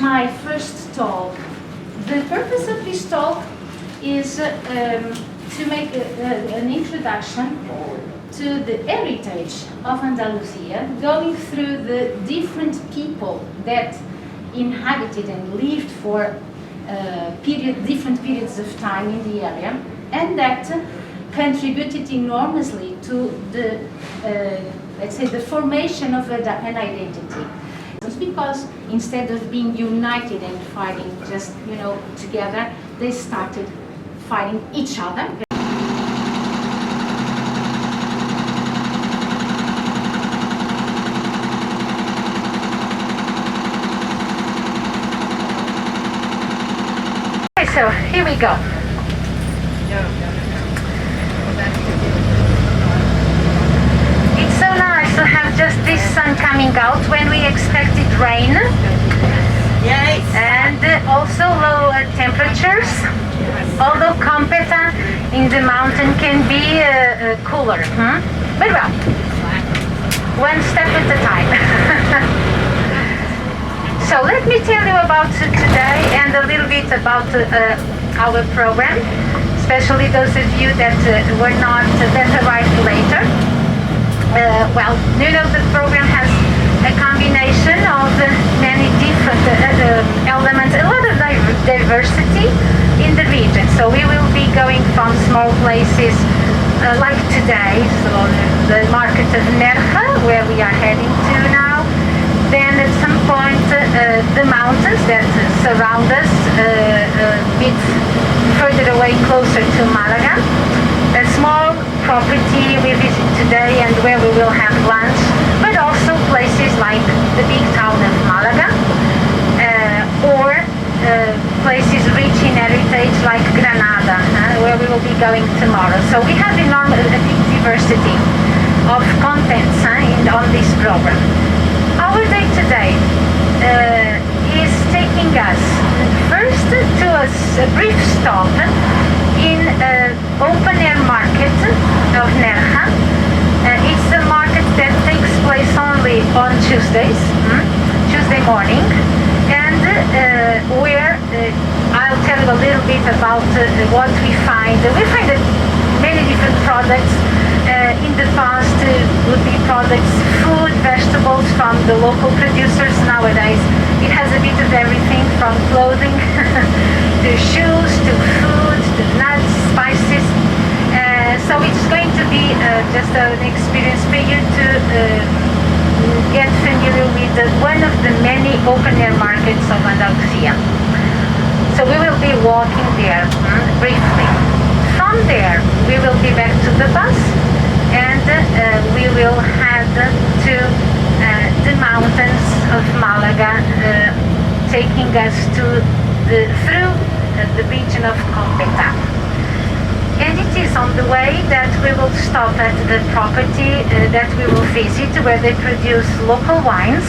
my first talk. The purpose of this talk is to make an introduction to the heritage of Andalusia, going through the different people that inhabited and lived for different periods of time in the area, and that contributed enormously to the, let's say, the formation of an identity. It's because instead of being united and fighting just, together, they started fighting each other. Okay, so here we go. It's so nice to have just this sun coming out when we expected rain. Yes. And also low temperatures. Although Competa in the mountain can be cooler. But well, one step at a time. So let me tell you about today and a little bit about our program, especially those of you that were not, that arrived later. Well, the program has a combination of many different elements, a lot of diversity in the region. So we will be going from small places like today, so the market of Nerja, where we are heading to now. Then at some point the mountains that surround us, a bit further away, closer to Malaga. A small property we visit today and where we will have lunch, but also places like the big town of Malaga, or places rich in heritage like Granada, where we will be going tomorrow. So we have a big diversity of contents on this program. Our day today is taking us first to a brief stop in open air market of Nerja. It's a market that takes place only on Tuesdays, Tuesday morning, and where I'll tell you a little bit about what we find. We find many different products. In the past would be products, food, vegetables from the local producers. Nowadays it has a bit of everything from clothing to shoes, to food, to nuts, spices. So it's going to be just an experience for you to get familiar with one of the many open-air markets of Andalusia. So we will be walking there briefly. From there, we will be back to the bus, and we will head to the mountains of Malaga, taking us through the region of Competa. And it is on the way that we will stop at the property that we will visit, where they produce local wines.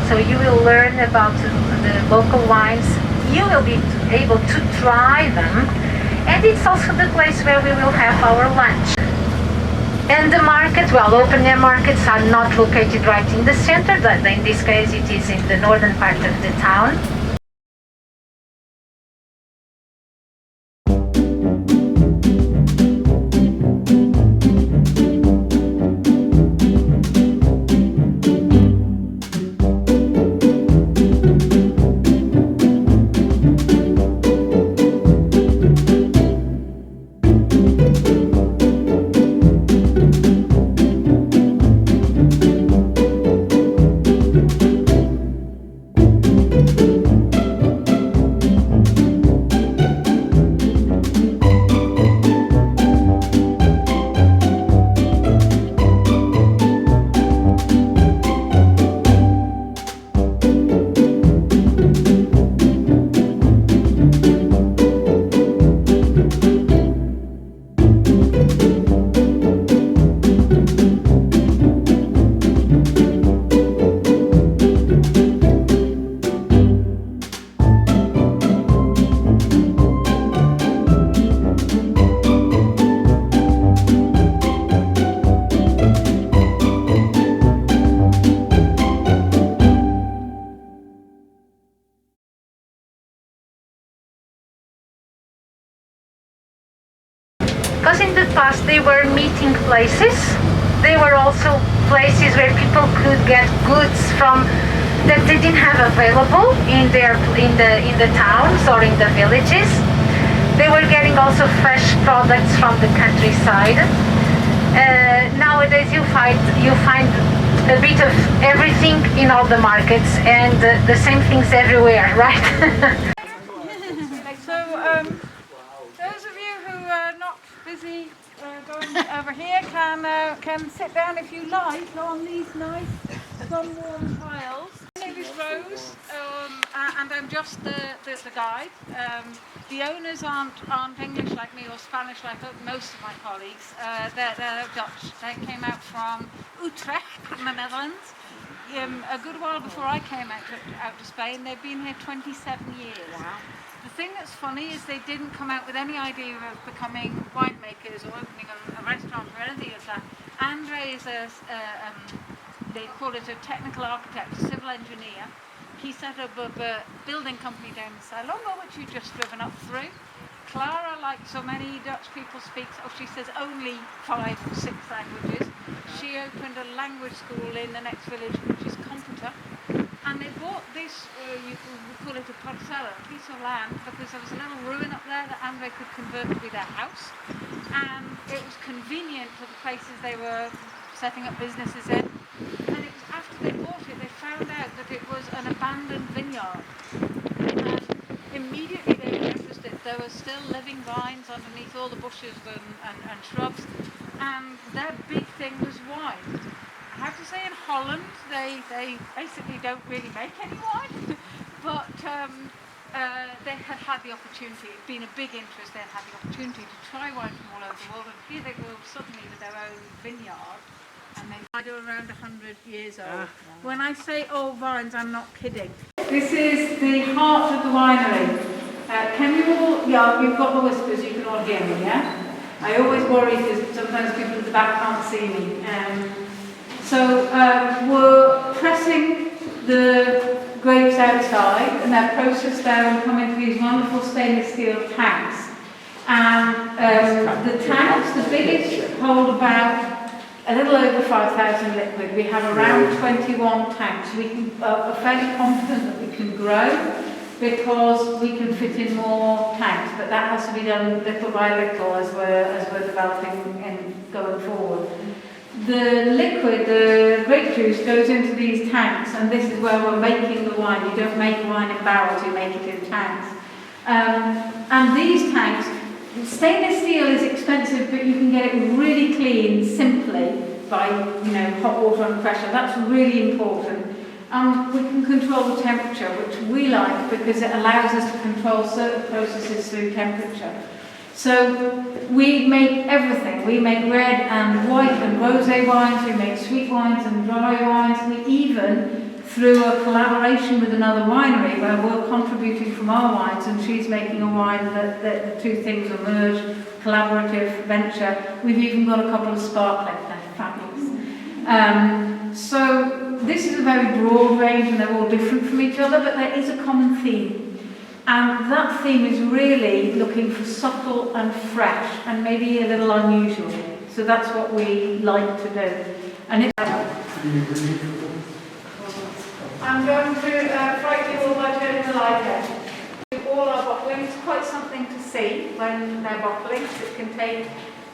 So you will learn about the local wines. You will be able to try them. And it's also the place where we will have our lunch. And the market, well, open-air markets are not located right in the center. In this case, it is in the northern part of the town. because in the past they were meeting places. They were also places where people could get goods from that they didn't have available in the towns or in the villages. They were getting also fresh products from the countryside. Nowadays you find a bit of everything in all the markets, and the same things everywhere, right? So, those of you who are not busy going over here can sit down if you like on these nice sun-warm tiles. My name is Rose, and I'm just the guide. The owners aren't English like me or Spanish like most of my colleagues. They're Dutch. They came out from Utrecht in the Netherlands. A good while before I came out to Spain. They've been here 27 years. Wow. The thing that's funny is they didn't come out with any idea of becoming winemakers or opening a restaurant or anything like that. Andre is they call it a technical architect, a civil engineer. He set up a building company down in Salonga, which you've just driven up through. Clara, like so many Dutch people, speaks, she says only 5 or 6 languages. She opened a language school in the next village, which is Computer. And they bought this, we call it a parcella, a piece of land, because there was a little ruin up there that Andre could convert to be their house. And it was convenient for the places they were setting up businesses in. And it was after they bought it, they found out that it was an abandoned vineyard. And immediately they noticed that there were still living vines underneath all the bushes and shrubs. And their big thing was wine. I have to say in Holland, they basically don't really make any wine, but they had the opportunity, it'd been a big interest, they had the opportunity to try wine from all over the world, and here they were suddenly with their own vineyard, and they're around 100 years old. When I say old vines, I'm not kidding. This is the heart of the winery. Can you all, yeah, you've got the whispers, you can all hear me, yeah? I always worry because sometimes people at the back can't see me. So we're pressing the grapes outside, and they're processed there and come into these wonderful stainless steel tanks. And the tanks, the biggest, hold about a little over 5,000 liquid. We have around 21 tanks. We are fairly confident that we can grow because we can fit in more tanks, but that has to be done little by little as we're developing and going forward. The liquid, the grape juice, goes into these tanks, and this is where we're making the wine. You don't make wine in barrels, you make it in tanks. And these tanks, stainless steel is expensive, but you can get it really clean simply by hot water under pressure. That's really important. We can control the temperature, which we like because it allows us to control certain processes through temperature. So we make everything. We make red and white and rosé wines, we make sweet wines and dry wines. We even, through a collaboration with another winery where we're contributing from our wines and she's making a wine that the two things are merged, collaborative venture, we've even got a couple of sparkling, they're fabulous. So this is a very broad range and they're all different from each other, but there is a common theme. And that theme is really looking for subtle and fresh and maybe a little unusual. So that's what we like to do. And I'm going to frighten you all by turning the light on. All our bottling is quite something to see when they're bottling. It can take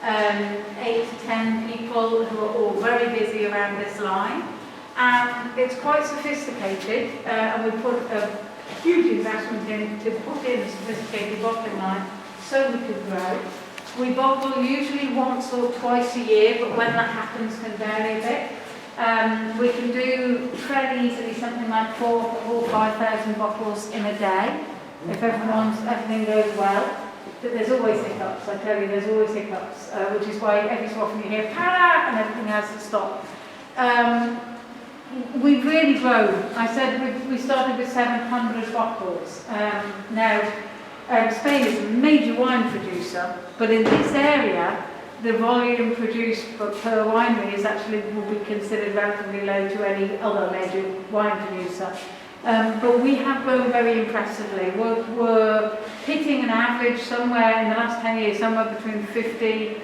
8 to 10 people who are all very busy around this line. And it's quite sophisticated, and we put a huge investment in to put in a sophisticated bottling line so we could grow. We bottle usually once or twice a year, but when that happens can vary a bit. We can do fairly easily something like 4,000 or 5,000 bottles in a day if everything goes well. But there's always hiccups, I tell you, there's always hiccups, which is why every so often you hear para and everything has to stop. We've really grown. I said we started with 700 bottles. Now, Spain is a major wine producer, but in this area, the volume produced per winery is actually will be considered relatively low to any other major wine producer. But we have grown very impressively. We're hitting an average somewhere in the last 10 years, somewhere between 30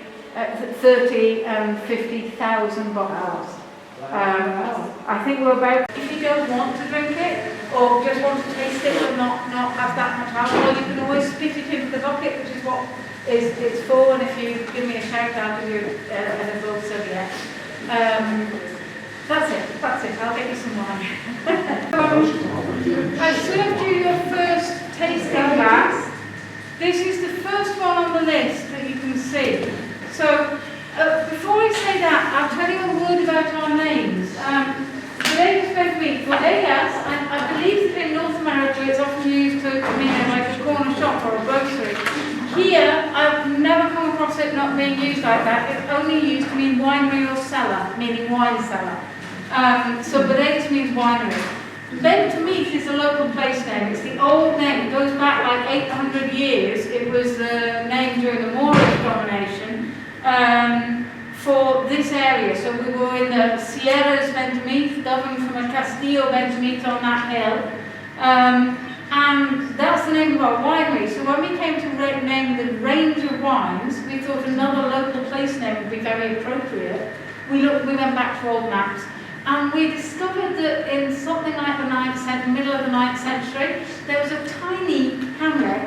and 50,000 bottles. I think we're about, if you don't want to drink it, or just want to taste it but not have that much alcohol, you can always spit it into the bucket, which is what it's for, and if you give me a shout, I'll give you an little serviette. That's it, I'll get you some wine. I served you your first tasting glass. This is the first one on the list that you can see. So, before I say that, I'll tell you a word about our names. Bodegas bodegas, I believe that in North America it's often used to mean like a corner shop or a grocery. Here, I've never come across it not being used like that. It's only used to mean winery or cellar, meaning wine cellar. So bodegas means winery. Bentamit is a local place name. It's the old name. It goes back like 800 years. It was the name during the Moorish domination for this area. So we were in the Sierras Bentamit, governed from a Castillo Bentamit on that hill. And that's the name of our winery. So when we came to name the range of wines, we thought another local place name would be very appropriate. We went back to old maps. And we discovered that in something like the middle of the 9th century, there was a tiny hamlet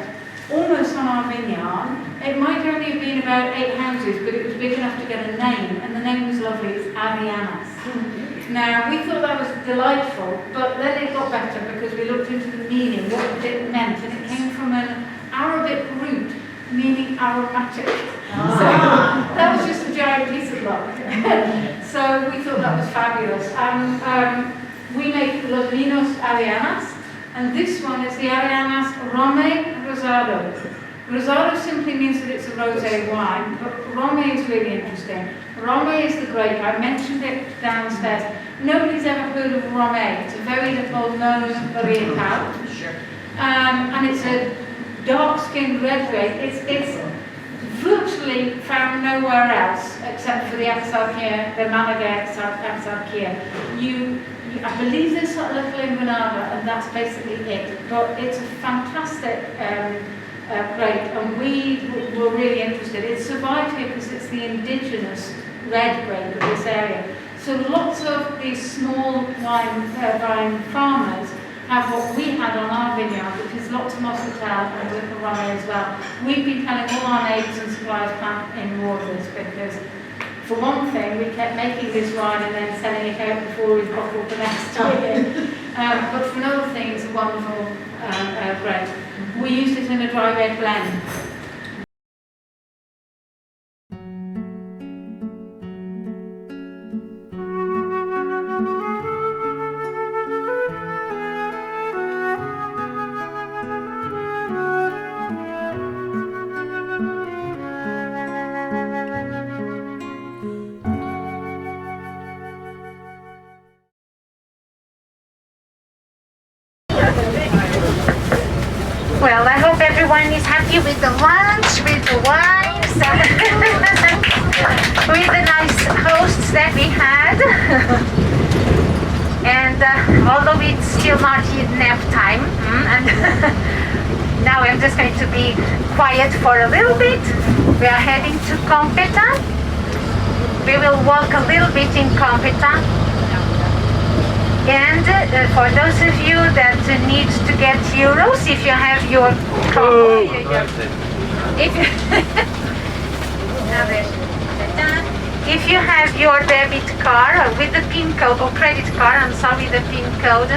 almost on our vineyard. It might only have been about 8 houses, but it was big enough to get a name, and the name was lovely. It's Arianas. Now, we thought that was delightful, but then it got better because we looked into the meaning, what it meant, and it came from an Arabic root meaning aromatic. So that was just a giant piece of luck. So we thought that was fabulous. We make Los Vinos Arianas, and this one is the Arianas Rome Rosado. Rosado simply means that it's a rosé wine, but Rome is really interesting. Rome is the grape. I mentioned it downstairs. Nobody's ever heard of Rome. It's a very little known varietal. And it's a dark-skinned red grape. It's virtually found nowhere else except for the Axarquia, the Malaga Axarquia. I believe there's a little in Granada, and that's basically it. But it's a fantastic grape, and we were really interested. It survived here because it's the indigenous red grape of this area. So lots of these small wine farmers have what we had on our vineyard, which is lots of Moscatel and little Rome as well. We've been telling all our neighbours and suppliers plant in more of this because, for one thing, we kept making this wine and then selling it out before we bottled the next year. But for another thing, it's a wonderful grape. We used it in a dry red blend. Well, I hope everyone is happy with the lunch, with the wines, with the nice hosts that we had. And although it's still not yet nap time, and now I'm just going to be quiet for a little bit. We are heading to Competa. We will walk a little bit in Competa. And for those of you that need to get euros, if you have your if you have your debit card with the PIN code or credit card, I'm sorry, the PIN code.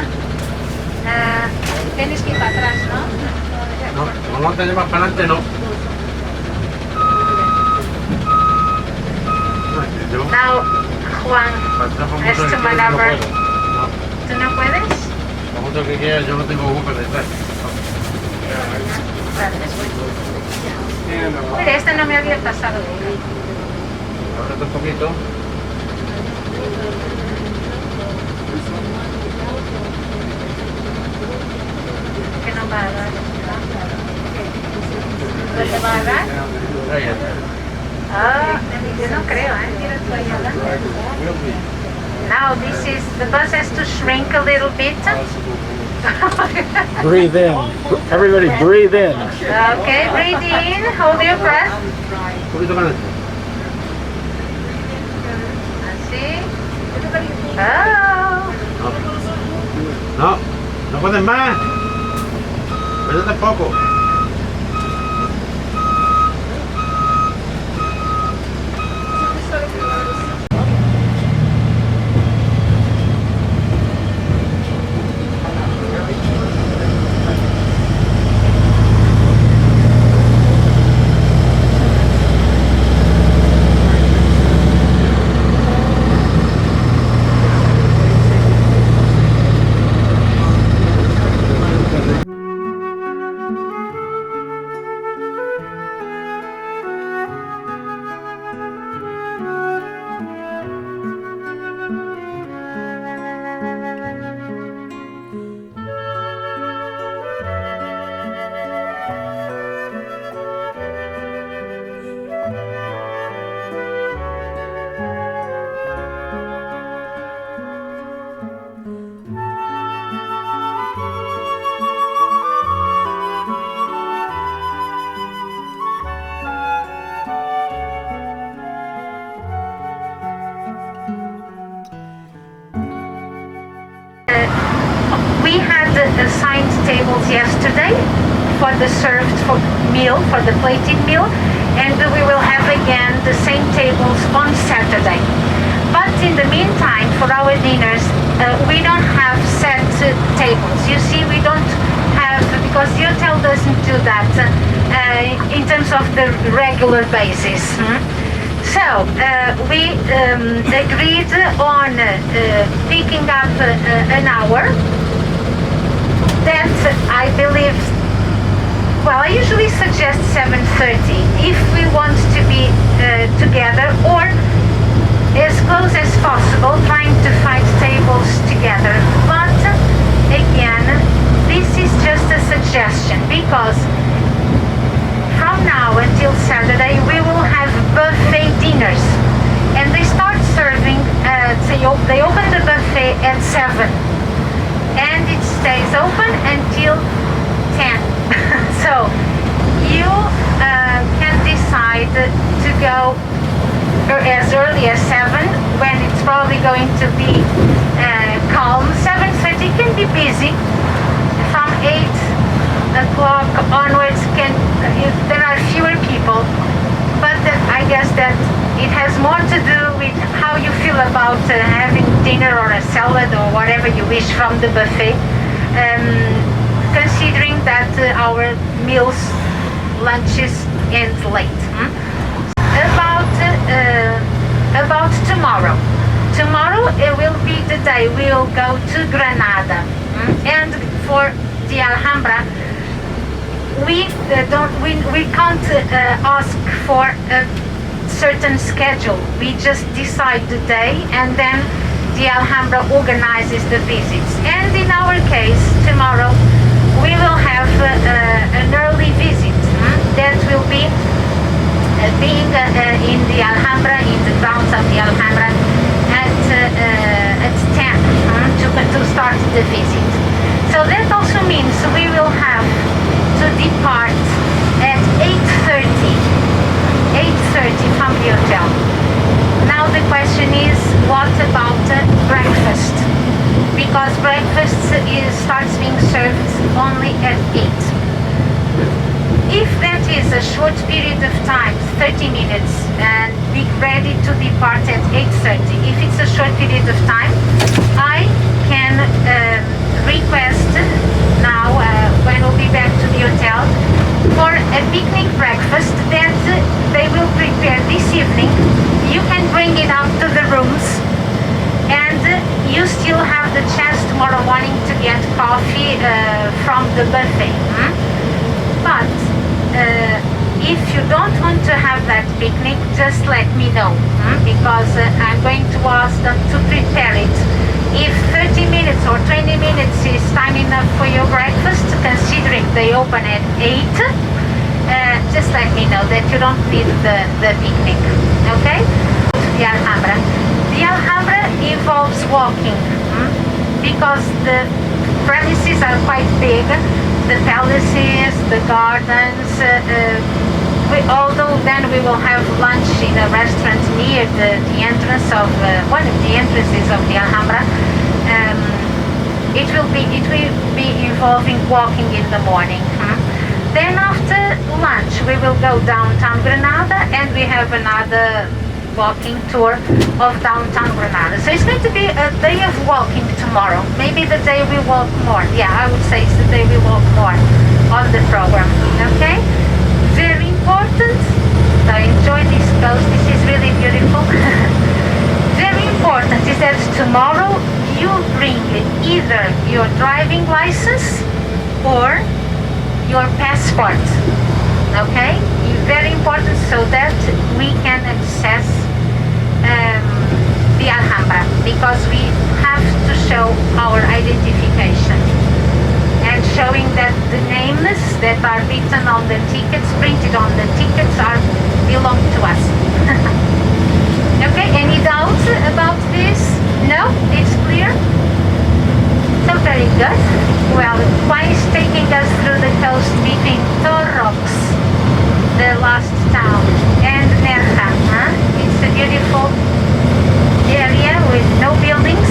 Tienes que ir para atrás, ¿no? No te llevas para adelante, no. Now, Juan has to maneuver. ¿Tú no puedes? Lo mucho que quieras, yo no tengo Google detrás. Mira, este no me había pasado. Aprieta un poquito. Que no va a dar. ¿No te va a dar? Ahí está. Ah, yo no creo, mira tú ahí adelante. Now the bus has to shrink a little bit. Breathe in. Everybody breathe in. Okay, breathe in, hold your breath. Un poquito para adentro. Así. Oh. No, no puedes más. Métete poco. We had assigned tables yesterday for the served for meal, for the plated meal, and we will have again the same tables on Saturday. But in the meantime, for our dinners, we don't have set tables. You see, we don't have, because the hotel doesn't do that in terms of the regular basis. So we agreed on picking up an hour that I believe, well, I usually suggest 7:30 if we want to be together, or as close as possible, trying to find tables together. But again, this is just a suggestion, because from now until Saturday we will have buffet dinners, and they start serving they open the buffet at 7 and it stays open until 10. So you can decide to go as early as 7, when it's probably going to be calm. 7:30 can be busy. From 8 o'clock onwards there are fewer people, but I guess that it has more to do with how you feel about having dinner or a salad or whatever you wish from the buffet, considering that our meals, lunches end late. About tomorrow. Tomorrow it will be the day we'll go to Granada, and for the Alhambra we can't ask for a certain schedule. We just decide the day, and then the Alhambra organizes the visits. And in our case, tomorrow we will have an early visit that will be being in the Alhambra, in the grounds of the Alhambra at 10 to start the visit. So that also means we will have to depart at 8:30 from the hotel. Now the question is, what about breakfast? Because breakfast starts being served only at 8. If that is a short period of time, 30 minutes, and be ready to depart at 8:30, if it's a short period of time, I can request now, when we'll be back to the hotel, for a picnic breakfast that they will prepare this evening. You can bring it up to the rooms, and you still have the chance tomorrow morning to get coffee from the buffet. But if you don't want to have that picnic, just let me know, because I'm going to ask them to prepare it. If 30 minutes or 20 minutes is time enough for your breakfast, considering they open at 8, just let me know that you don't need the picnic, okay? The Alhambra. The Alhambra involves walking, because the premises are quite big. The palaces, the gardens. Although then we will have lunch in a restaurant near the entrance of one of the entrances of the Alhambra. It will be involving walking in the morning. Then after lunch we will go downtown Granada, and we have another walking tour of downtown Granada. So it's going to be a day of walking tomorrow. Maybe the day we walk more. Yeah, I would say it's the day we walk more on the program. Okay? Very important. So enjoy this coast. This is really beautiful. Very important is that tomorrow you bring either your driving license or your passport. Okay? Very important, so that we can access the Alhambra, because we have to show our identification, and showing that the names that are written on the tickets, printed on the tickets, belong to us. Okay, any doubts about this? No? It's clear? So very good. Well, Juan is taking us through the coast between Torrox, the last town, and Nerja. It's a beautiful area with no buildings.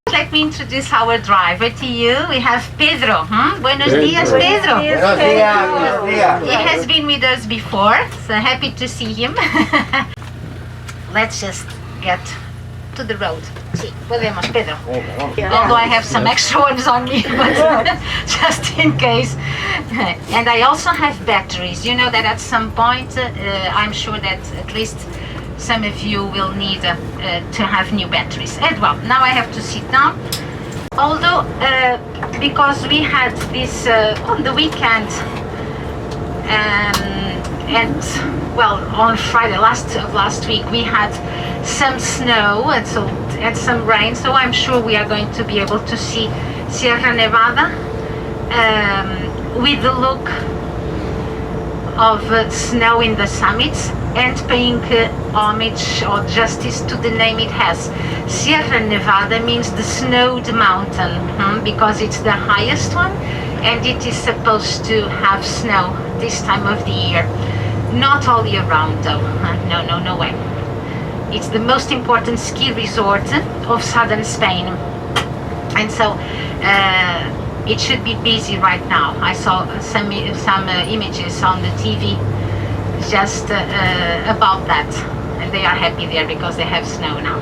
Let me introduce our driver to you. We have Pedro. Buenos dias, Pedro. Buenos días, buenos días. He has been with us before, so happy to see him. Let's just get to the road. Sí, podemos, Pedro. Although I have some extra ones on me, but just in case. And I also have batteries. You know that at some point, I'm sure that at least some of you will need to have new batteries. And well, now I have to sit down. Although, because we had this on the weekend, and well, on Friday last week we had some snow and some rain, so I'm sure we are going to be able to see Sierra Nevada with the look of snow in the summits, and paying homage or justice to the name it has. Sierra Nevada means the snowed mountain, because it's the highest one, and it is supposed to have snow this time of the year. Not all year round though, no way. It's the most important ski resort of southern Spain, and so it should be busy right now. I saw some images on the TV just about that, and they are happy there because they have snow now.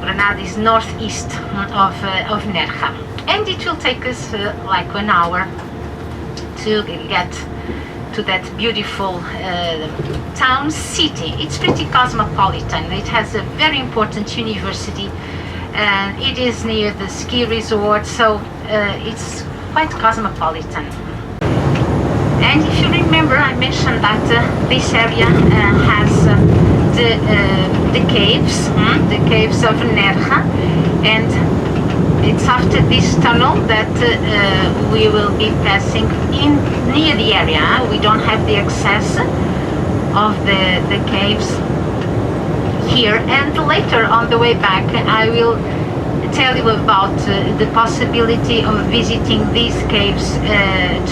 Granada is northeast of Nerja, and it will take us like an hour to get to that beautiful town city. It's pretty cosmopolitan. It has a very important university, and it is near the ski resort, so it's quite cosmopolitan. And if you remember, I mentioned that this area has the caves of Nerja, and it's after this tunnel that we will be passing in near the area. We don't have the access of the caves here, and later on the way back I will tell you about the possibility of visiting these caves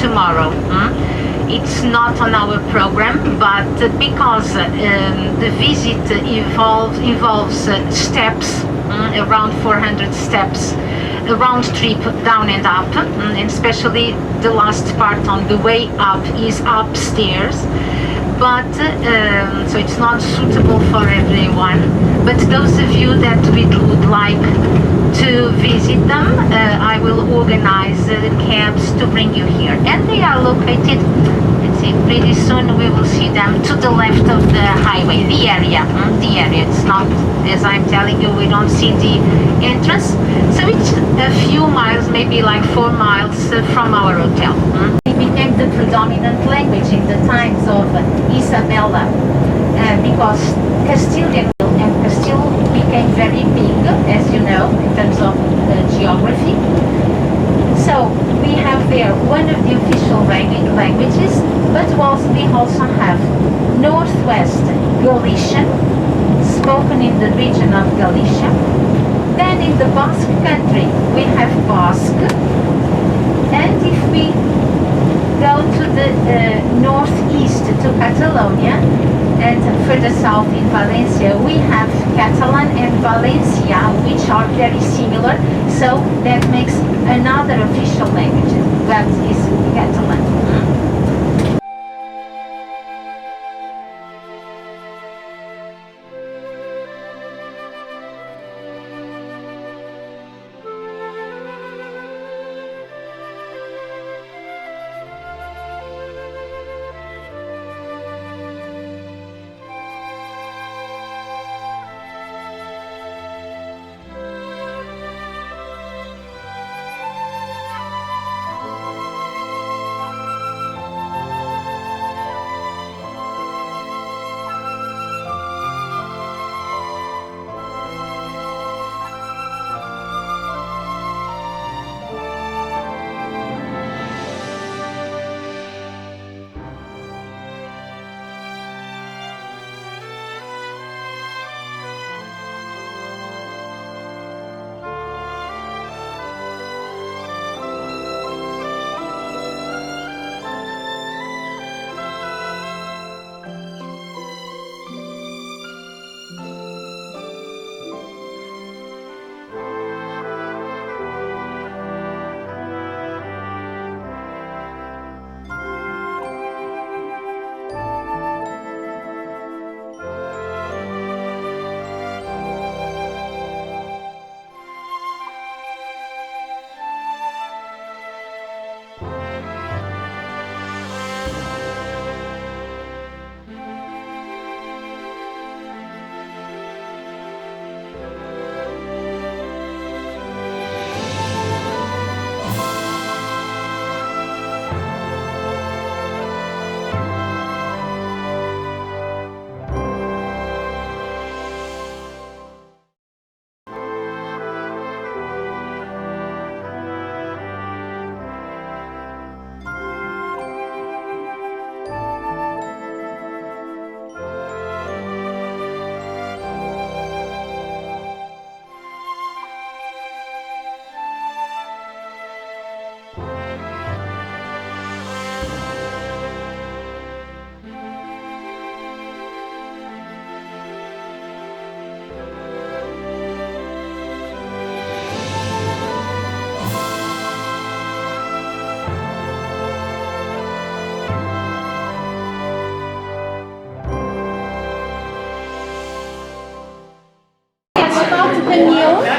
tomorrow. It's not on our program, but because the visit involves steps, around 400 steps, a round trip down and up, and especially the last part on the way up is upstairs. but so it's not suitable for everyone. But those of you that would like to visit them, I will organize cabs to bring you here, and they are located. Let's see, pretty soon we will see them to the left of the highway, the area. It's not, as I'm telling you, we don't see the entrance, so it's a few miles, maybe like 4 miles from our hotel. It became the predominant language in the times of Isabella, because Castilian and Castile became very big, as you know, in terms of geography. So we have there one of the official languages, but we also have Northwest Galician, spoken in the region of Galicia. Then in the Basque country we have Basque, and if we go to the northeast to Catalonia and further south in Valencia, we have Catalan and Valencia, which are very similar, so that makes another official language, that is Catalan.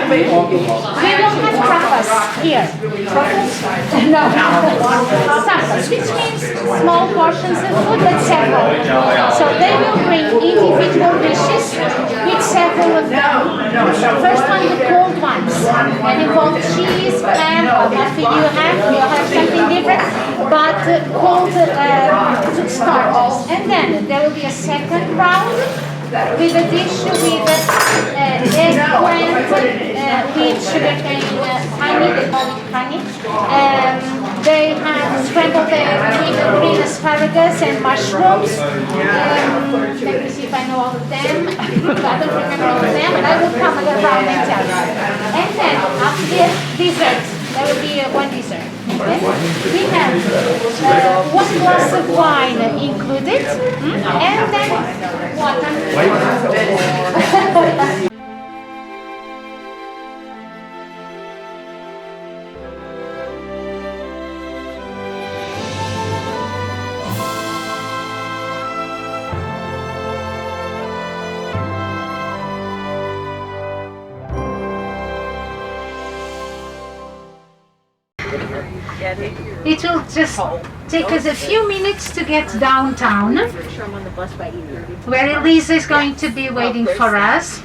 We don't have tapas here. No, tapas, which means small portions of food but several. So they will bring individual dishes with several of them. First one, the cold ones, that involve cheese, ham, whatever you have something different, but cold starters. And then there will be a second round with a dish with eggplant, with sugarcane honey, they call it honey. They have scrambled egg with green asparagus and mushrooms. Let me see if I know all of them. I don't remember all of them, but I will come around and tell you. And then after this, dessert. There will be one dessert. Okay? We have 1 glass of wine included, and then water. It will just take us a few minutes to get downtown, where Elisa is going to be waiting for us.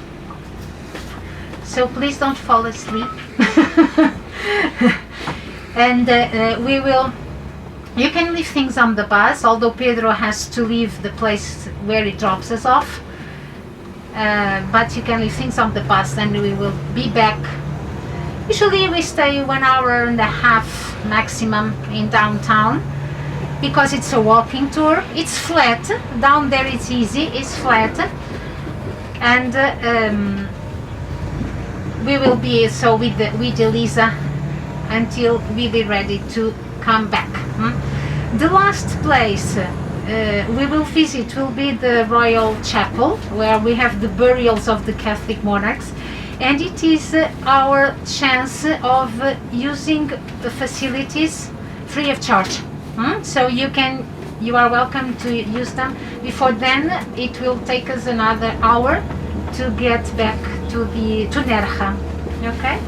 So please don't fall asleep. And we will. You can leave things on the bus, although Pedro has to leave the place where he drops us off. But you can leave things on the bus, and we will be back. Usually we stay 1 hour and a half maximum in downtown, because it's a walking tour. It's flat. Down there it's easy, it's flat. And we will be so with Elisa until we be ready to come back. The last place we will visit will be the Royal Chapel, where we have the burials of the Catholic monarchs, and it is our chance of using the facilities free of charge. So you are welcome to use them. Before then, it will take us another hour to get back to Nerja. Okay?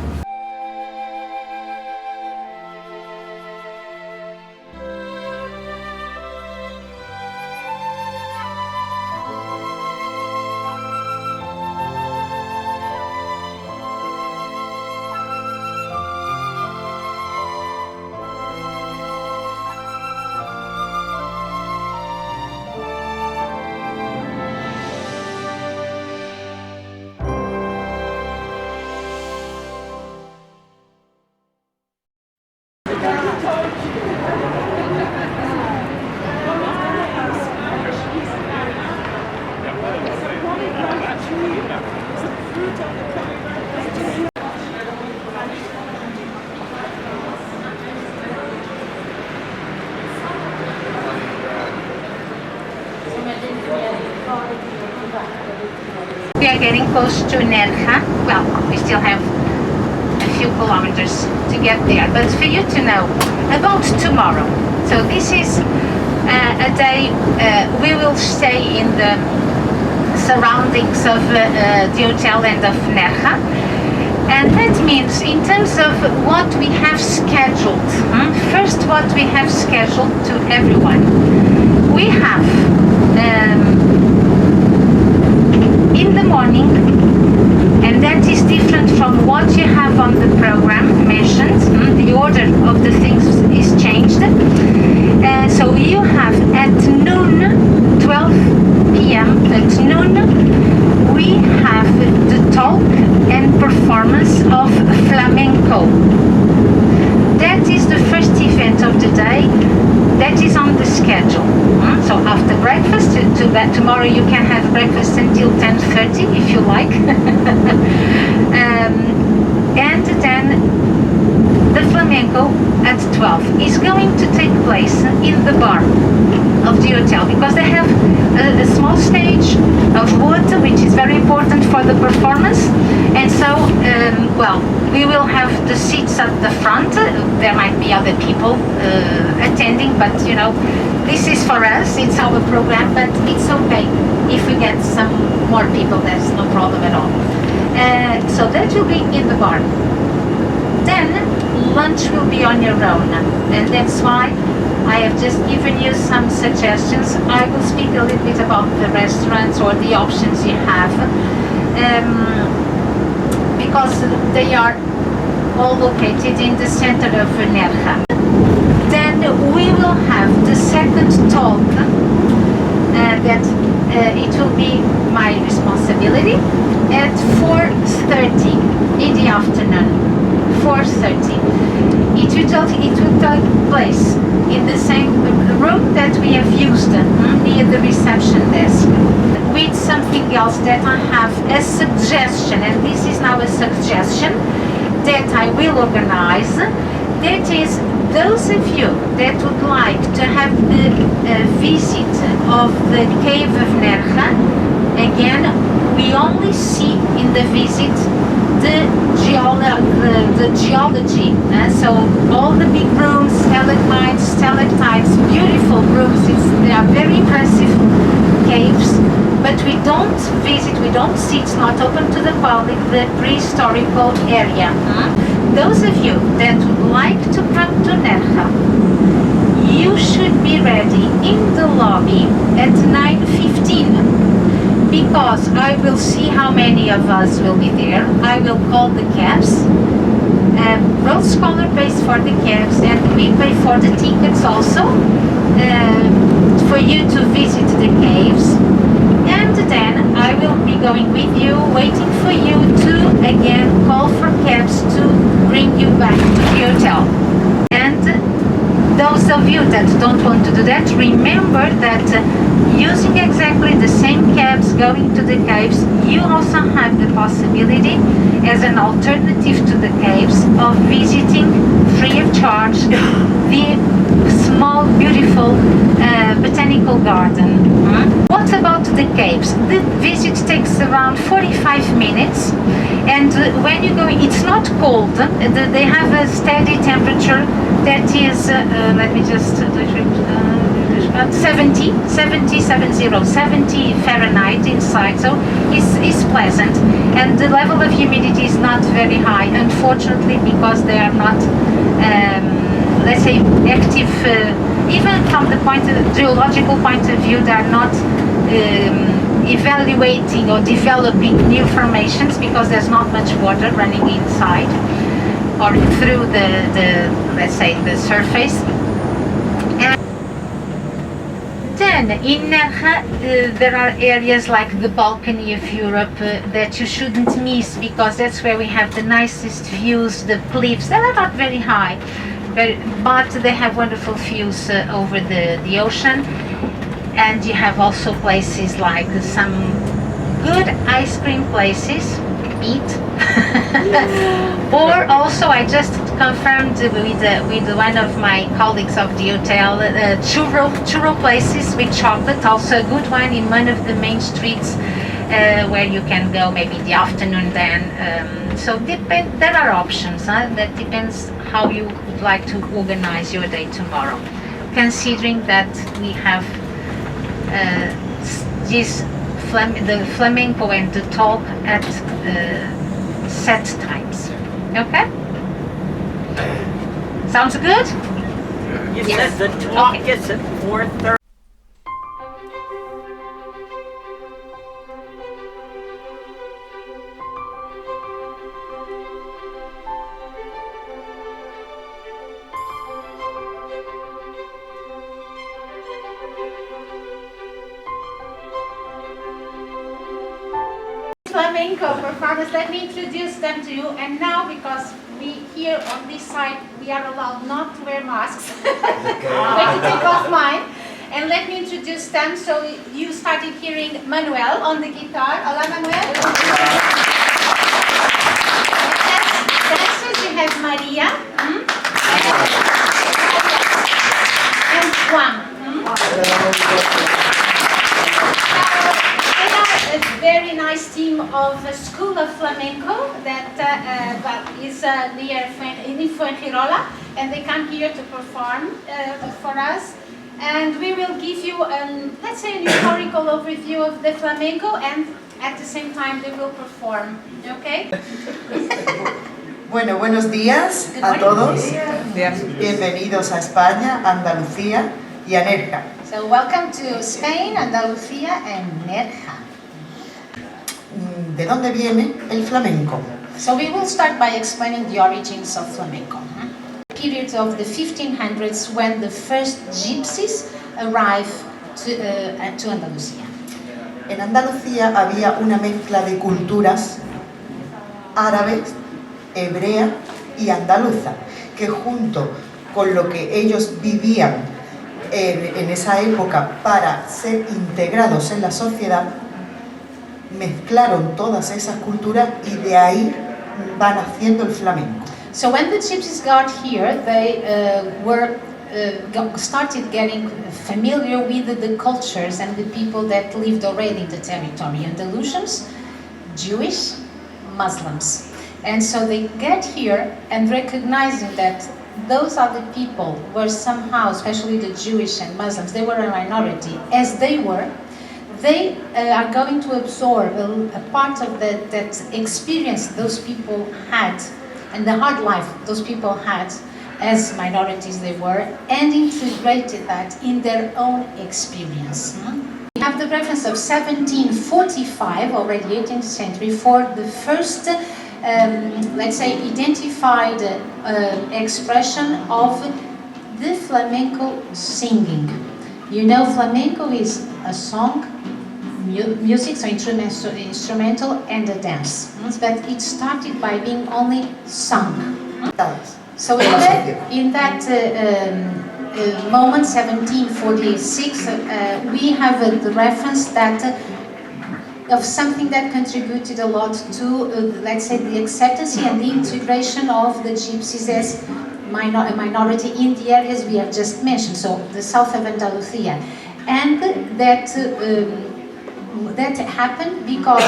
We are getting close to Nerja. Well, we still have a few kilometers to get there, but for you to know about tomorrow. So this is a day we will stay in the surroundings of the hotel and of Nerja, and that means in terms of what we have scheduled, first what we have scheduled to everyone, we have in the morning, and that is different from what you have on the program mentioned. The order of the things is changed. So you have at noon, 12 p.m. at noon, we have the talk and performance of flamenco. That is the first event of the day. That is on the schedule. So after breakfast, tomorrow you can have breakfast until 10:30 if you like. And then the flamenco at 12 is going to take place in the bar of the hotel, because they have a small stage of wood, which is very important for the performance. And so, well, we will have the seats at the front. There might be other people attending, but you know, this is for us, it's our program, but it's okay if we get some more people, there's no problem at all. So that will be in the bar. Then lunch will be on your own, and that's why I have just given you some suggestions. I will speak a little bit about the restaurants or the options you have, because they are all located in the center of Nerja. Then we will have the second talk that it will be my responsibility at 4:30 in the afternoon. 4:30. It will take place in the same room that we have used near the reception desk, with something else that I have a suggestion, and this is now a suggestion that I will organize. That is, those of you that would like to have the visit of the cave of Nerja, again, we only see in the visit the geology. So all the big rooms, stalactites, beautiful rooms. They are very impressive caves, but we don't visit, we don't see, it's not open to the public, the prehistorical area. those of you that would like to come to Nerja, you should be ready in the lobby at 9:15, because I will see how many of us will be there. I will call the cabs. Rhodes Scholar pays for the cabs, and we pay for the tickets also, for you to visit the caves. And then I will be going with you, waiting for you to again call for cabs to bring you back to the hotel. And those of you that don't want to do that, remember that using exactly the same cabs going to the caves, you also have the possibility, as an alternative to the caves, of visiting free of charge the small, beautiful botanical garden. What about the caves? The visit takes around 45 minutes, and when you go, it's not cold. They have a steady temperature that is, let me just 70 Fahrenheit inside, so it's pleasant, and the level of humidity is not very high, unfortunately, because they are not, let's say, active, even from the geological point of view, they are not evaluating or developing new formations, because there's not much water running inside or through the let's say, the surface. And then in Nerja there are areas like the balcony of Europe that you shouldn't miss, because that's where we have the nicest views. The cliffs, they are not very high, but they have wonderful views over the ocean. And you have also places like some good ice cream places, eat. Or also, I just confirmed with one of my colleagues of the hotel, churro places with chocolate, also a good one in one of the main streets, where you can go maybe in the afternoon then. So there are options, that depends how you would like to organize your day tomorrow, considering that we have the flamenco and the talk at set times. Okay? Sounds good? You Yes. said the talk Okay. is at 4:30. Flamenco performance, let me introduce them to you. And now, because we here on this side, we are allowed not to wear masks. I'm going to take off mine. And let me introduce them. So you started hearing Manuel on the guitar. Hola, Manuel. Dancers, you have Maria. And Juan. A very nice team of a school of flamenco that is near in Fuengirola, and they come here to perform for us. And we will give you, let's say, an historical overview of the flamenco, and at the same time they will perform. Okay? Bueno, buenos días a todos. Bienvenidos a España, Andalucía y a Nerja. So welcome to Spain, Andalusia, and Nerja. ¿De dónde viene el flamenco? So we will start by explaining the origins of flamenco. Period of the 1500s, when the first gypsies arrived to Andalusia. En Andalucía había una mezcla de culturas árabes, hebrea y andaluza, que junto con lo que ellos vivían en esa época para ser integrados en la sociedad, mezclaron todas esas culturas y de ahí va naciendo el flamenco. So when the gypsies got here, they started getting familiar with the cultures and the people that lived already in the territory. Andalusians, Jewish, Muslims. And so they get here and recognizing that those are the people were somehow, especially the Jewish and Muslims, they were a minority, as they were. They are going to absorb a part of that experience those people had and the hard life those people had as minorities they were, and integrated that in their own experience. We have the reference of 1745, already 18th century, for the first, let's say, identified expression of the flamenco singing. You know, flamenco is a song, music, so instrumental, and a dance. But it started by being only sung. So in that moment, 1746, we have the reference that of something that contributed a lot to, let's say, the acceptance and the integration of the gypsies as a minority in the areas we have just mentioned, so the south of Andalusia. And that happened because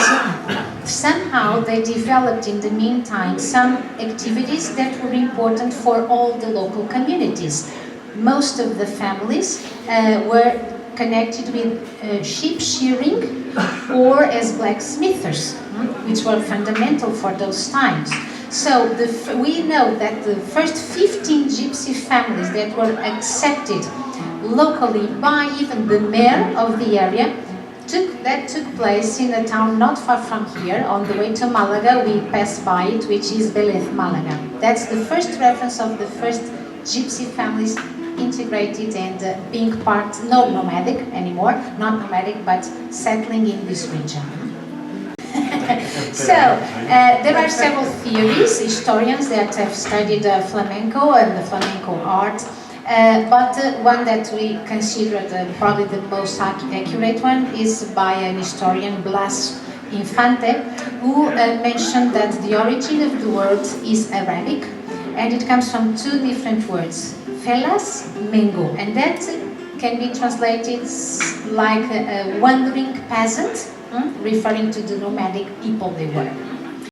somehow they developed in the meantime some activities that were important for all the local communities. Most of the families were connected with sheep shearing or as blacksmithers, which were fundamental for those times. So we know that the first 15 gypsy families that were accepted locally by even the mayor of the area took place in a town not far from here. On the way to Malaga, we passed by it, which is Vélez, Malaga. That's the first reference of the first gypsy families integrated and being part, not nomadic anymore, not nomadic, but settling in this region. So, there are several theories, historians that have studied flamenco and the flamenco art. But one that we consider probably the most accurate one is by an historian, Blas Infante, who mentioned that the origin of the word is Arabic, and it comes from two different words, felas, mengo, and that can be translated like a wandering peasant, referring to the nomadic people they were.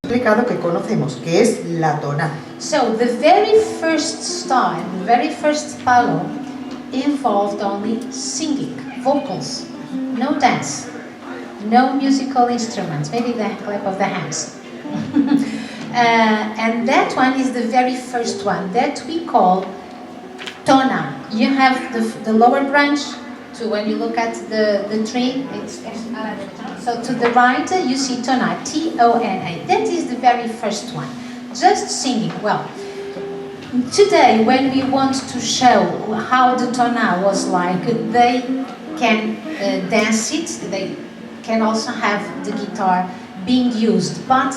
Explicado que conocemos, que es la tonada. So the very first style, the very first palo involved only singing, vocals, no dance, no musical instruments, maybe the clap of the hands. And that one is the very first one that we call tona. You have the lower branch, to when you look at the tree, so to the right you see tona, T-O-N-A. That is the very first one. Just singing. Well, today when we want to show how the tona was like, they can dance it, they can also have the guitar being used, but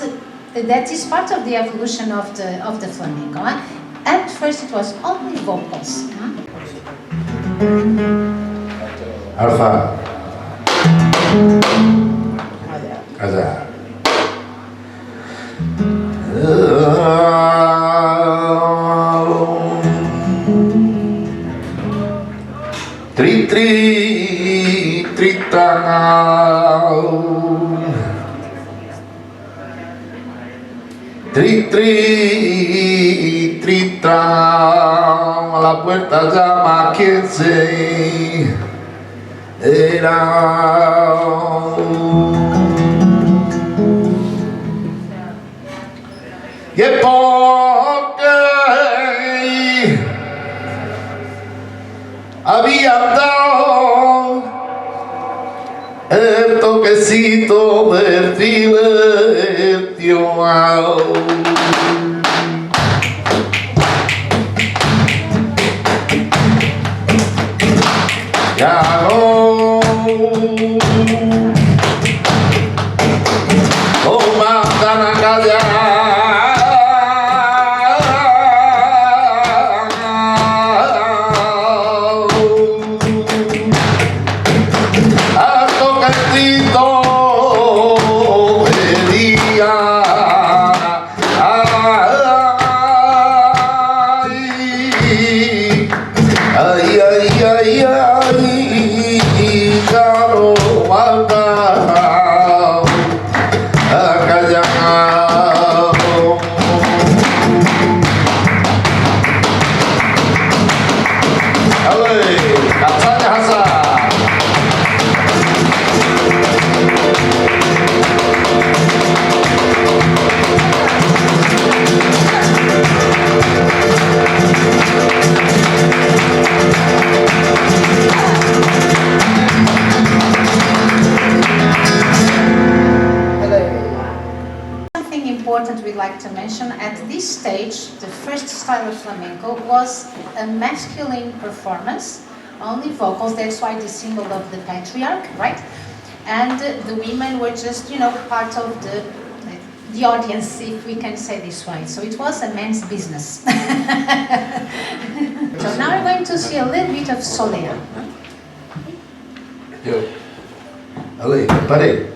that is part of the evolution of the flamenco. At first it was only vocals. Alfa. Casa. Tri tri tritao. Tri tri tritao. A la puerta llama quien se era. Y porque había dado el toquecito del silencio. Ya no mandan a callar. like to mention, at this stage, the first style of flamenco was a masculine performance, only vocals, that's why the symbol of the patriarch, right? And the women were just, part of the audience, if we can say this way. So it was a man's business. So now we're going to see a little bit of Soleil. Yo. Allez, paré.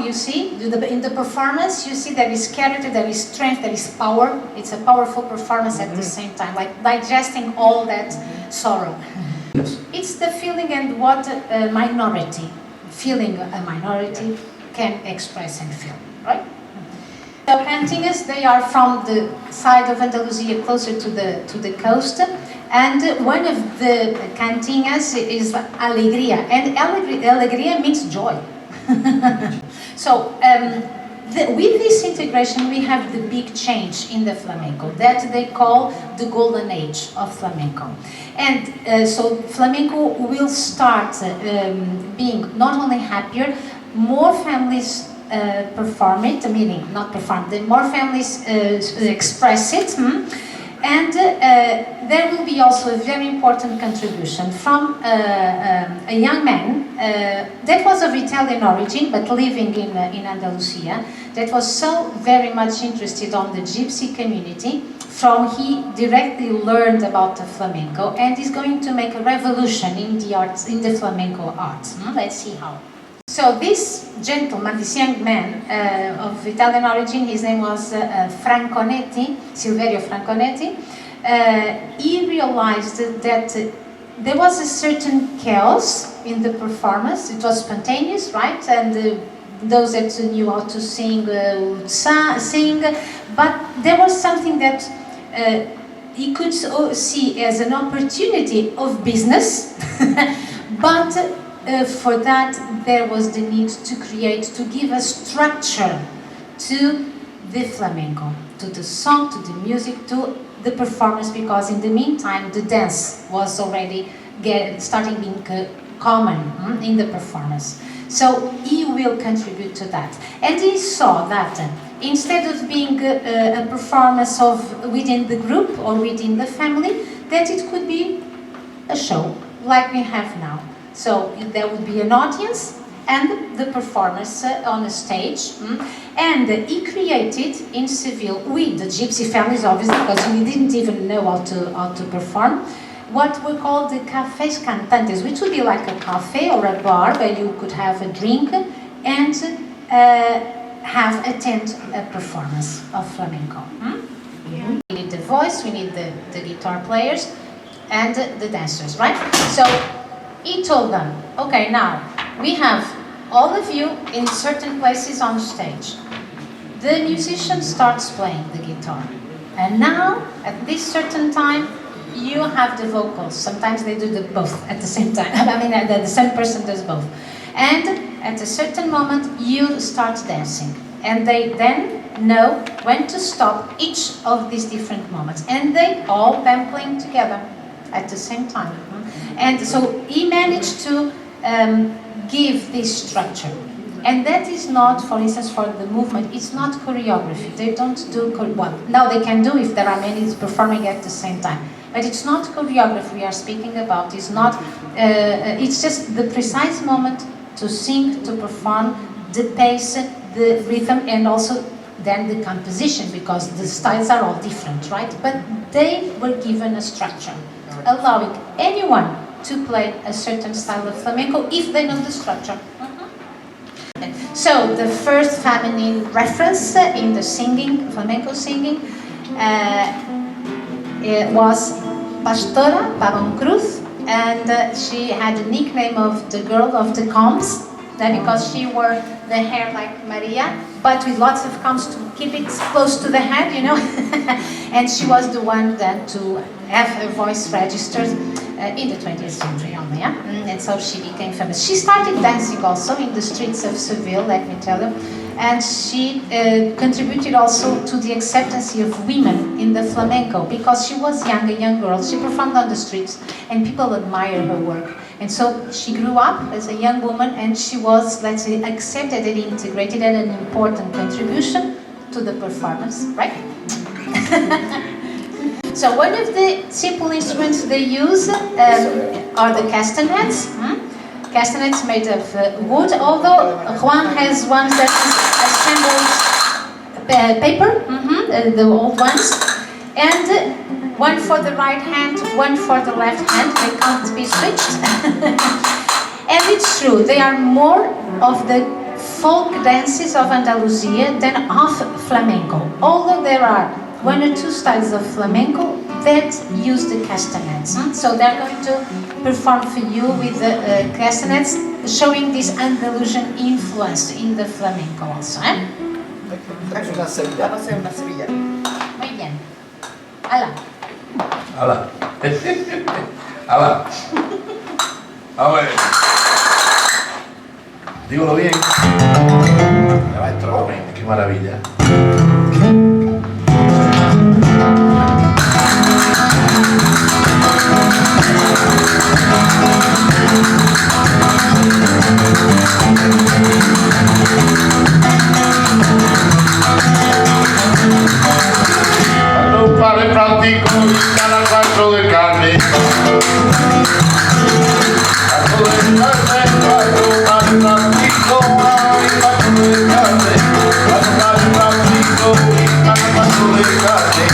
You see, in the performance, you see there is character, there is strength, there is power. It's a powerful performance at the same time, like digesting all that sorrow. Yes. It's the feeling and what a minority can express and feel, right? The cantigas, they are from the side of Andalusia, closer to the coast, and one of the cantigas is alegria, and alegria means joy. So, with this integration, we have the big change in the flamenco that they call the golden age of flamenco. And so flamenco will start being not only happier, more families perform it, meaning not perform, more families express it. And there will be also a very important contribution from a young man that was of Italian origin but living in Andalusia, that was so very much interested on the gypsy community, he directly learned about the flamenco and is going to make a revolution in the arts, in the flamenco arts. Let's see how. So this gentleman, this young man of Italian origin, his name was Silverio Franconetti. He realized that there was a certain chaos in the performance. It was spontaneous, right? And those that knew how to sing would sing, but there was something that he could see as an opportunity of business, but for that there was the need to give a structure to the flamenco, to the song, to the music, to the performance, because in the meantime the dance was already starting being common in the performance. So he will contribute to that. And he saw that instead of being a performance within the group or within the family, that it could be a show like we have now. So there would be an audience and the performers on a stage. And he created in Seville, with the gypsy families obviously, because we didn't even know how to perform, what we call the cafés cantantes, which would be like a cafe or a bar where you could have a drink and attend a performance of flamenco. We need the voice, we need the guitar players and the dancers, right? So he told them, okay, now we have all of you in certain places on stage. The musician starts playing the guitar, and now at this certain time you have the vocals. Sometimes they do both at the same time. I mean, the same person does both. And at a certain moment, you start dancing. And they then know when to stop each of these different moments. And they all then playing together at the same time. And so he managed to give this structure. And that is not, for instance, for the movement, it's not choreography. They don't do, well, now they can do if there are many performing at the same time. But it's not choreography we are speaking about. It's not. It's just the precise moment to sing, to perform, the pace, the rhythm, and also then the composition, because the styles are all different, right? But they were given a structure, allowing anyone to play a certain style of flamenco if they know the structure. So the first feminine reference in the singing, flamenco singing, was Pastora Pabon Cruz, and she had the nickname of the girl of the combs, because she wore the hair like Maria, but with lots of combs to keep it close to the head, you know. And she was the one then to have her voice registered in the 20th century only, yeah? And so she became famous. She started dancing also in the streets of Seville, let me tell you. And she contributed also to the acceptance of women in the flamenco, because she was young, a young girl. She performed on the streets and people admired her work. And so she grew up as a young woman and she was, let's say, accepted and integrated, and an important contribution to the performance, right? So one of the simple instruments they use are the castanets. Castanets made of wood, although Juan has ones that assembled paper, the old ones, and one for the right hand, one for the left hand. They can't be switched. And it's true, they are more of the folk dances of Andalusia than of flamenco, although there are one or two styles of flamenco that use the castanets. So they're going to perform for you with the castanets, showing this Andalusian influence in the flamenco also. Vamos a hacer una sevillana. Muy bien. Hala. Hala. Hala. A ver. Dígalo bien. Ya va extraordinario, qué maravilla. Un padre práctico y cada cuatro de carne. Cuatro de carne, cuatro padre práctico y cuatro de carne. Cuatro padre práctico y cada cuatro de carne.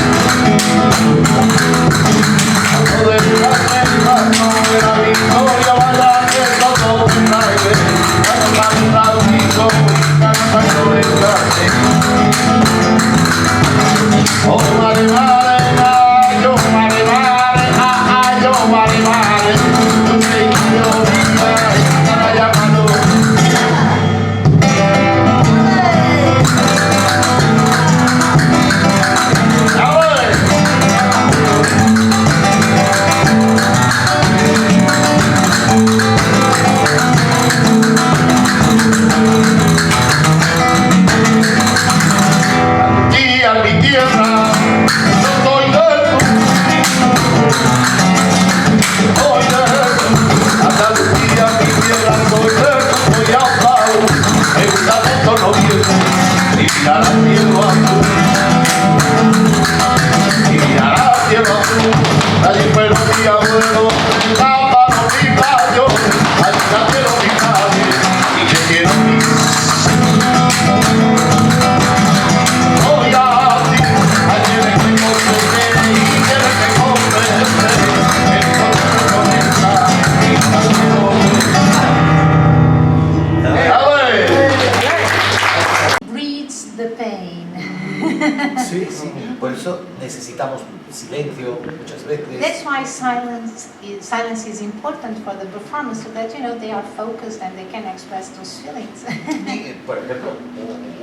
Sí, sí, por eso necesitamos silencio muchas veces. That's why silence is important for the performance, so that they are focused and they can express those feelings. Y, por ejemplo,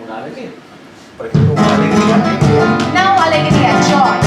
una alegría. Por ejemplo, una alegría. No alegría, joy.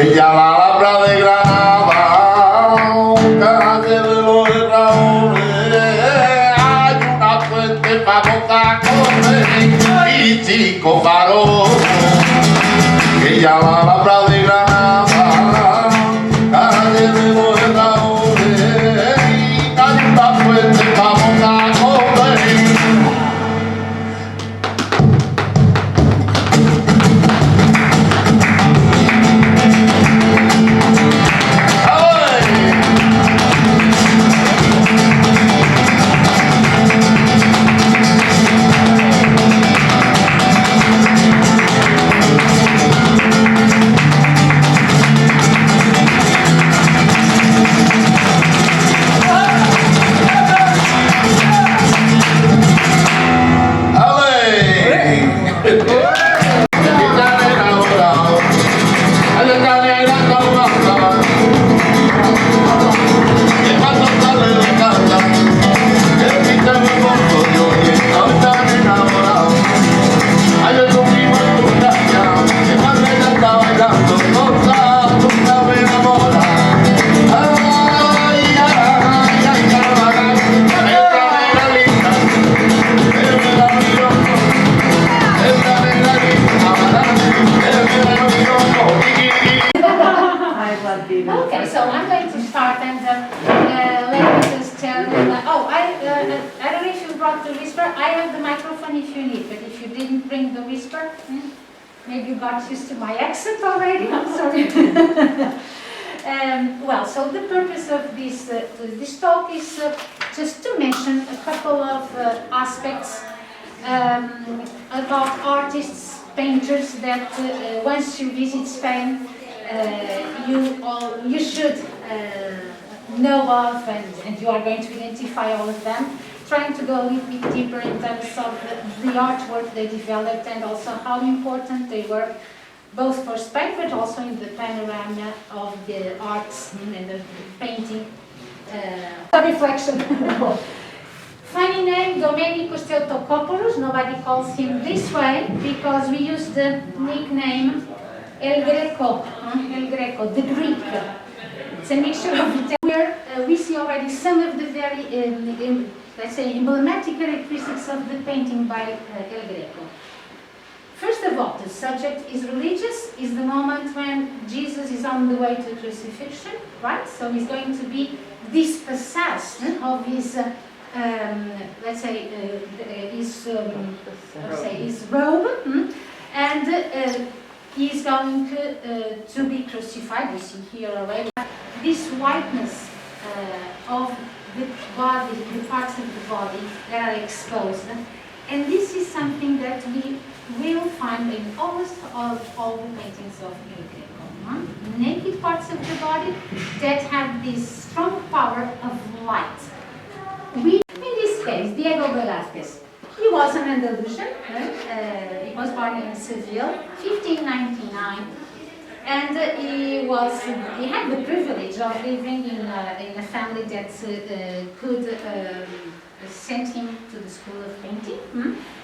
Ella la Alhambra de Granada, calle de los Raúles, hay una fuente famosa con y chico varón. Ella la Alhambra de Granada, calle de los Raúles, hay una fuente famosa con Okay, so I'm going to start and let me just tell you. I don't know if you brought the whisper. I have the microphone if you need, but if you didn't bring the whisper, maybe you got used to my accent already. I'm sorry. Well, so the purpose of this talk is just to mention a couple of aspects about artists, painters that once you visit Spain, you should know of, and you are going to identify all of them. trying to go a little bit deeper in terms of the artwork they developed and also how important they were both for Spain but also in the panorama of the arts and the painting. A reflection. Funny name, Domenicos Theotokopoulos. Nobody calls him this way because we use the nickname El Greco, the Greek. It's a mixture of Italian. Where we see already some of the very, let's say, emblematic characteristics of the painting by El Greco. First of all, the subject is religious, is the moment when Jesus is on the way to crucifixion, right? So he's going to be dispossessed of his, let's say, his robe, and he's going to be crucified. You see here already. This whiteness of the body, the parts of the body that are exposed. And this is something that we will find in almost all the paintings of El Greco. Naked parts of the body that have this strong power of light. In this case, Diego Velázquez, he was an Andalusian. He was born in Seville, 1599. And he had the privilege of living in a family that could send him to the school of painting.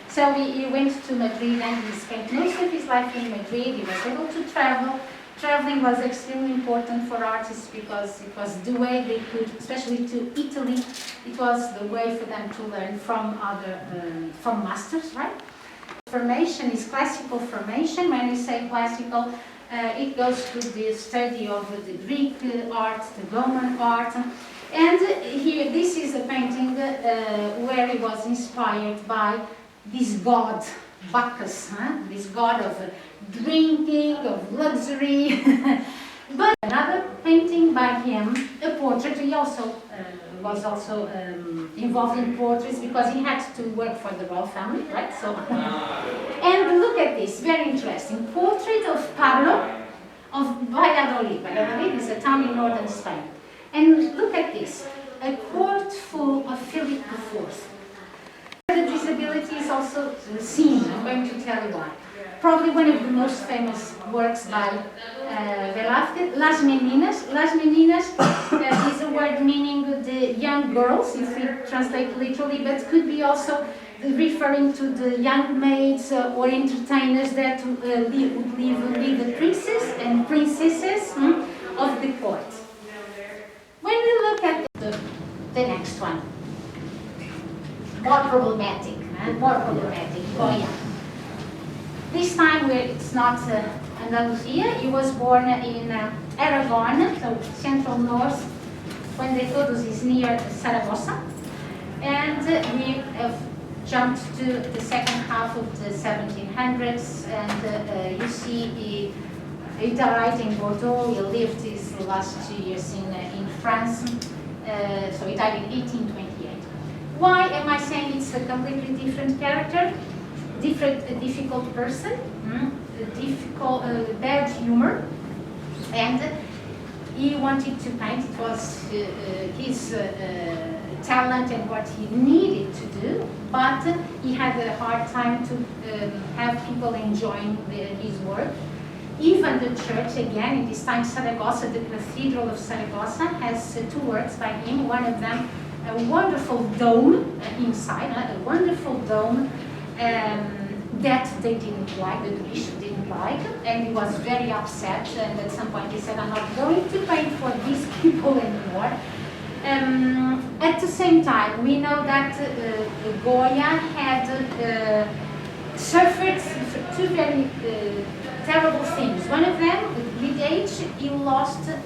So he went to Madrid and he spent most of his life in Madrid. He was able to travel. Traveling was extremely important for artists because it was the way they could, especially to Italy, it was the way for them to learn from from masters, right? Formation is classical formation. When we say classical, it goes to the study of the Greek art, the Roman art. And here, this is a painting where he was inspired by this god, Bacchus, this god of drinking, of luxury. But another painting by him, a portrait, he also was also involved in portraits because he had to work for the royal family, right? So, and look at this, very interesting. Portrait of Pablo of Valladolid. Valladolid is a town in northern Spain. And look at this, a court full of Philip IV. The disability is also seen, I'm going to tell you why. Probably one of the most famous works by Velázquez, Las Meninas. Las Meninas is a word meaning the young girls, if we translate literally, but could be also referring to the young maids or entertainers that would live with the princes and princesses of the court. When we look at the next one, more problematic, Goya. This time it's not Andalusia. He was born in Aragon, so central north, when the Todos is near Saragossa. And we have jumped to the second half of the 1700s, and you see he died in Bordeaux. He lived his last 2 years in France, so he died in 1828. Why am I saying it's a completely different character? A difficult person, bad humor, and he wanted to paint. It was his talent and what he needed to do, but he had a hard time to have people enjoying his work. Even the church, again, in this time Saragossa, the Cathedral of Saragossa, has two works by him. One of them, a wonderful dome inside, a wonderful dome that they didn't like, the bishop didn't like, and he was very upset, and at some point he said, I'm not going to paint for these people anymore. At the same time, we know that Goya had suffered two very terrible things. One of them, with age, he lost a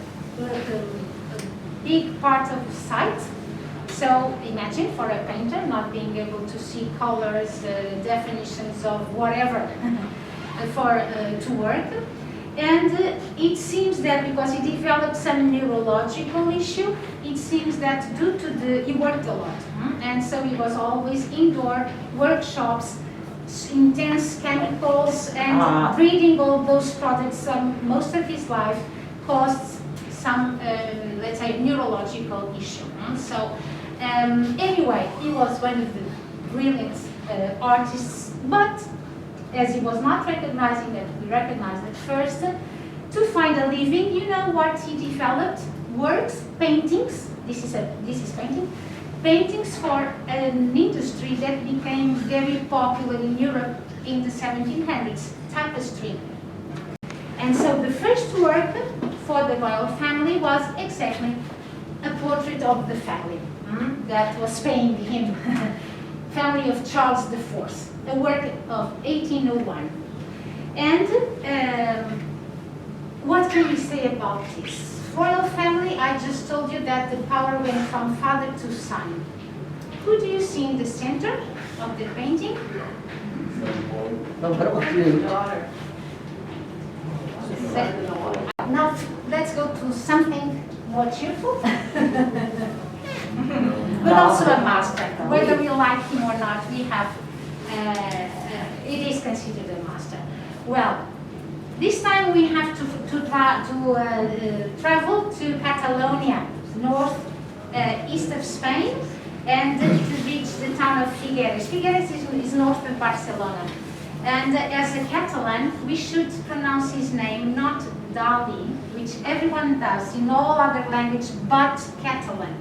big part of sight. So imagine for a painter not being able to see colors, definitions of whatever to work. And it seems that because he developed some neurological issue, it seems that due to he worked a lot. And so he was always indoor workshops, intense chemicals, and breathing all those products most of his life caused some, let's say, neurological issue. So Anyway, he was one of the brilliant artists, but as he was not recognizing that we recognized at first, to find a living, you know what he developed? Works, paintings. This is painting. Paintings for an industry that became very popular in Europe in the 1700s, tapestry. And so the first work for the royal family was exactly a portrait of the family that was paying him, family of Charles IV, a work of 1801. And what can we say about this? Royal family, I just told you that the power went from father to son. Who do you see in the center of the painting? Daughter. Now let's go to something more cheerful. But also a master. Whether we like him or not, we have, it is considered a master. Well, this time we have to travel to Catalonia, east of Spain, and to reach the town of Figueres. Figueres is north of Barcelona. And as a Catalan, we should pronounce his name not Dali, which everyone does in all other languages but Catalan.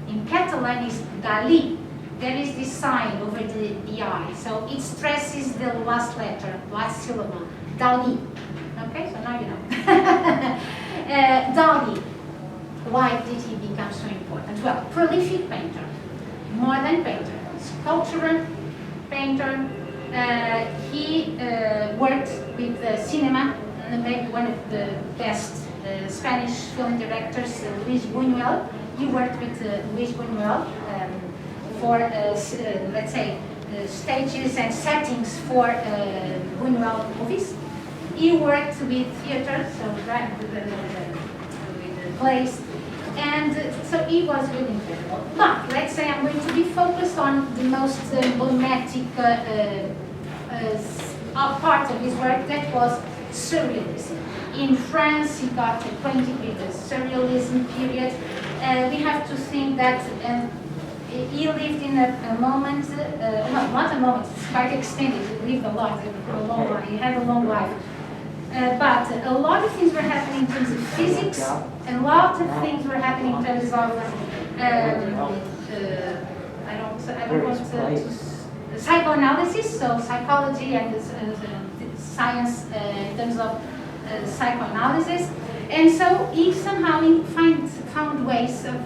In Catalan is Dalí. There is this sign over the I, so it stresses the last letter, last syllable, Dalí. Okay, so now you know. Dalí. Why did he become so important? Well, prolific painter, modern painter, sculptural painter. He worked with cinema, maybe one of the best Spanish film directors, Luis Buñuel. He worked with Luis Buñuel for, let's say, stages and settings for Buñuel movies. He worked with theater, so with plays, and so he was really incredible. But let's say I'm going to be focused on the most emblematic part of his work, that was surrealism. In France, he got acquainted with the surrealism period. We have to think that he lived in a moment, no, not a moment, it's quite extended, he lived a lot, a long life, he had a long life. But a lot of things were happening in terms of physics, and a lot of things were happening in terms of, I don't want to psychoanalysis, so psychology and science in terms of psychoanalysis. And so he somehow found ways of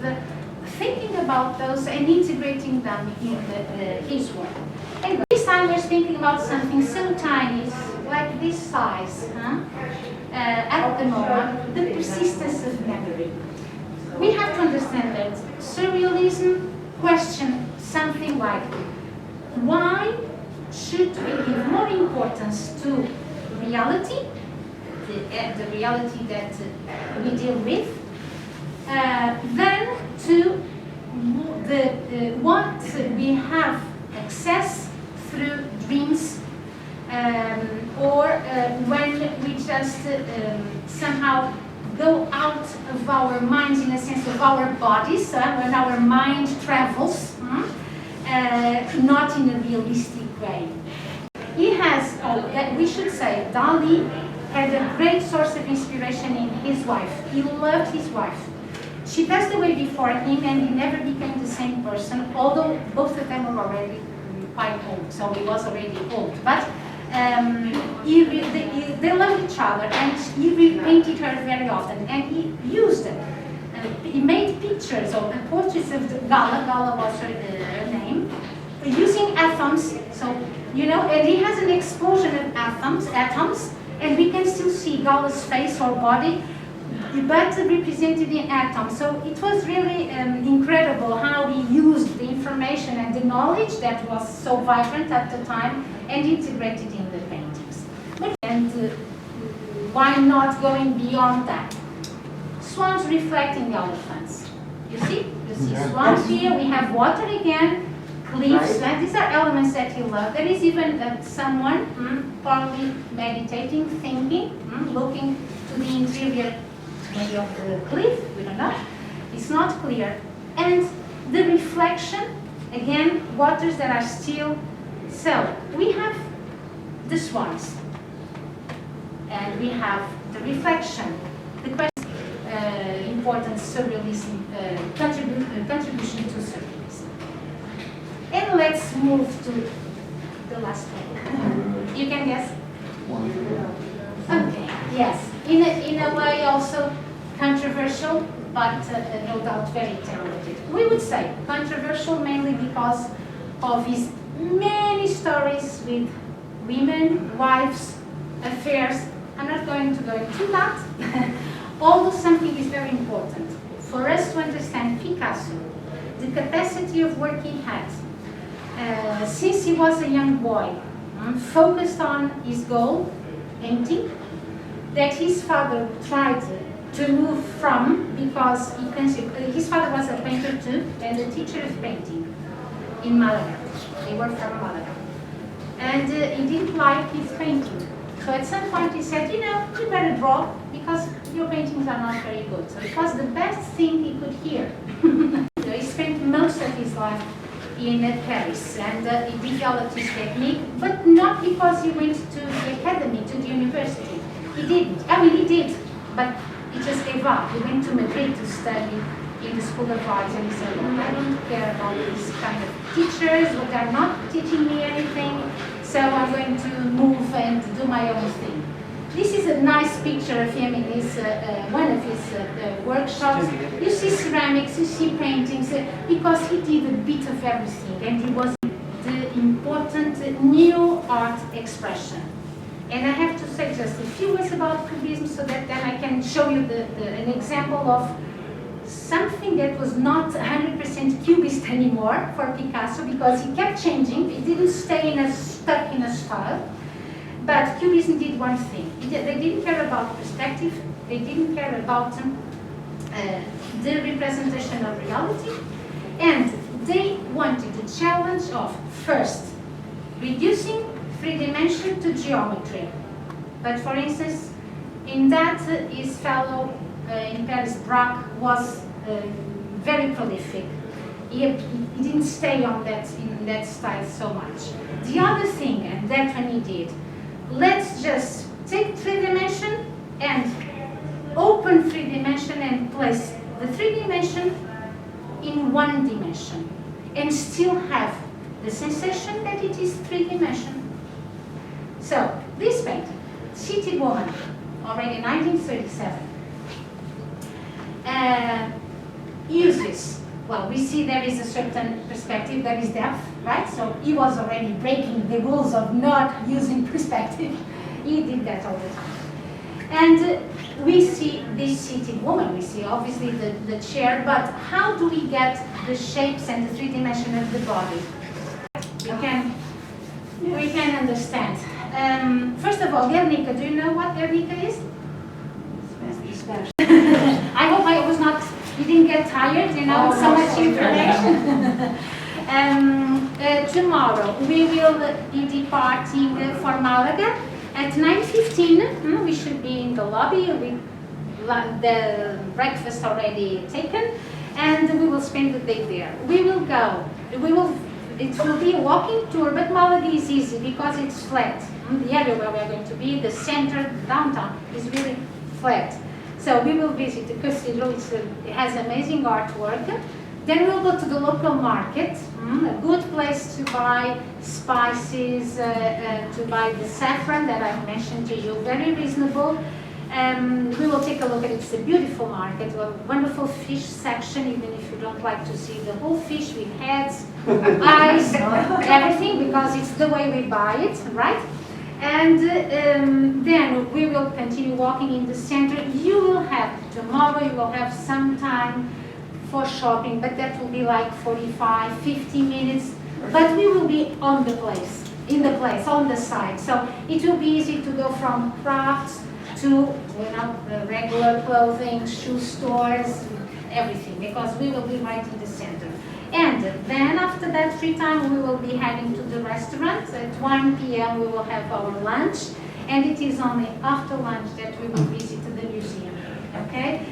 thinking about those and integrating them in his work. And this time we're thinking about something so tiny, like this size, at the moment, the persistence of memory. We have to understand that surrealism questions something like, why should we give more importance to reality, the reality that we deal with, than to what we have access through dreams, or when we just somehow go out of our minds, in a sense of our bodies, when our mind travels, not in a realistic way. He has, we should say, Dali had a great source of inspiration in his wife. He loved his wife. She passed away before him, and he never became the same person, although both of them were already quite old, so he was already old. But they loved each other, and he repainted her very often, and he used it. He made pictures of portraits of Gala. Gala was her name, using atoms. So you know, and he has an explosion of atoms, and we can still see Gala's face or body, but represented in atoms. So it was really incredible how he used the information and the knowledge that was so vibrant at the time and integrated in the paintings. And why not going beyond that? Swans reflecting elephants. You see swans here. We have water again, cliffs. These are elements that he loved. There is even someone probably meditating, thinking, looking to the interior maybe of the cliff. We don't know. It's not clear. And the reflection, again, waters that are still. So we have the swans, and we have the reflection. The question, important surrealism, contribution to surrealism. And let's move to the last one. You can guess? Okay, yes. In a way also controversial, but no doubt very talented. We would say controversial mainly because of his many stories with women, wives, affairs. I'm not going to go into that, although something is very important. For us to understand Picasso, the capacity of work he had, since he was a young boy, focused on his goal, painting, that his father tried to move from, because his father was a painter too, and a teacher of painting in Malaga. They were from Malaga. And he didn't like his painting. So at some point he said, you know, you better draw, because your paintings are not very good. So it was the best thing he could hear. So he spent most of his life in Paris, and he developed his technique, but not because he went to the academy, to the university. He didn't. I mean, he did, but he just gave up. He went to Madrid to study in the School of Arts, and he said, well, I don't care about these kind of teachers, but they're not teaching me anything, so I'm going to move and do my own thing. This is a nice picture of him in his, one of his workshops. You see ceramics, you see paintings, because he did a bit of everything, and he was the important new art expression. And I have to say just a few words about Cubism, so that then I can show you an example of something that was not 100% Cubist anymore for Picasso, because he kept changing. He didn't stay stuck in a style. But Cubism did one thing. They didn't care about perspective. They didn't care about the representation of reality. And they wanted the challenge of, first, reducing three dimension to geometry. But for instance, in that, his fellow in Paris, Braque, was very prolific. He didn't stay on in that style so much. The other thing, and that's when he did, let's just take three dimension and open three dimension and place the three dimension in one dimension, and still have the sensation that it is three dimension. So this painting, City Woman, already in 1937, uses, well, we see there is a certain perspective, there is depth, right? So he was already breaking the rules of not using perspective. He did that all the time. And we see this seated woman, we see obviously the chair, but how do we get the shapes and the three dimension of the body? We can understand. First of all, Guernica, do you know what Guernica is? I hope I was not, you didn't get tired, you know, so much information. Tomorrow we will be departing for Malaga at 9:15. We should be in the lobby with the breakfast already taken, and we will spend the day there. It will be a walking tour, but Malaga is easy because it's flat. The area where we are going to be, the center, downtown, is really flat. So we will visit the cathedral. It has amazing artwork. Then we'll go to the local market, a good place to buy spices, to buy the saffron that I mentioned to you, very reasonable. We will take a look at it. It's a beautiful market, a wonderful fish section, even if you don't like to see the whole fish with heads, eyes, everything, because it's the way we buy it, right? And then we will continue walking in the center. Tomorrow you will have some time for shopping, but that will be like 45, 50 minutes. But we will be on the place, on the side. So it will be easy to go from crafts to regular clothing, shoe stores, everything, because we will be right in the center. And then after that free time, we will be heading to the restaurant. At 1 p.m. we will have our lunch, and it is only after lunch that we will visit the museum. Okay?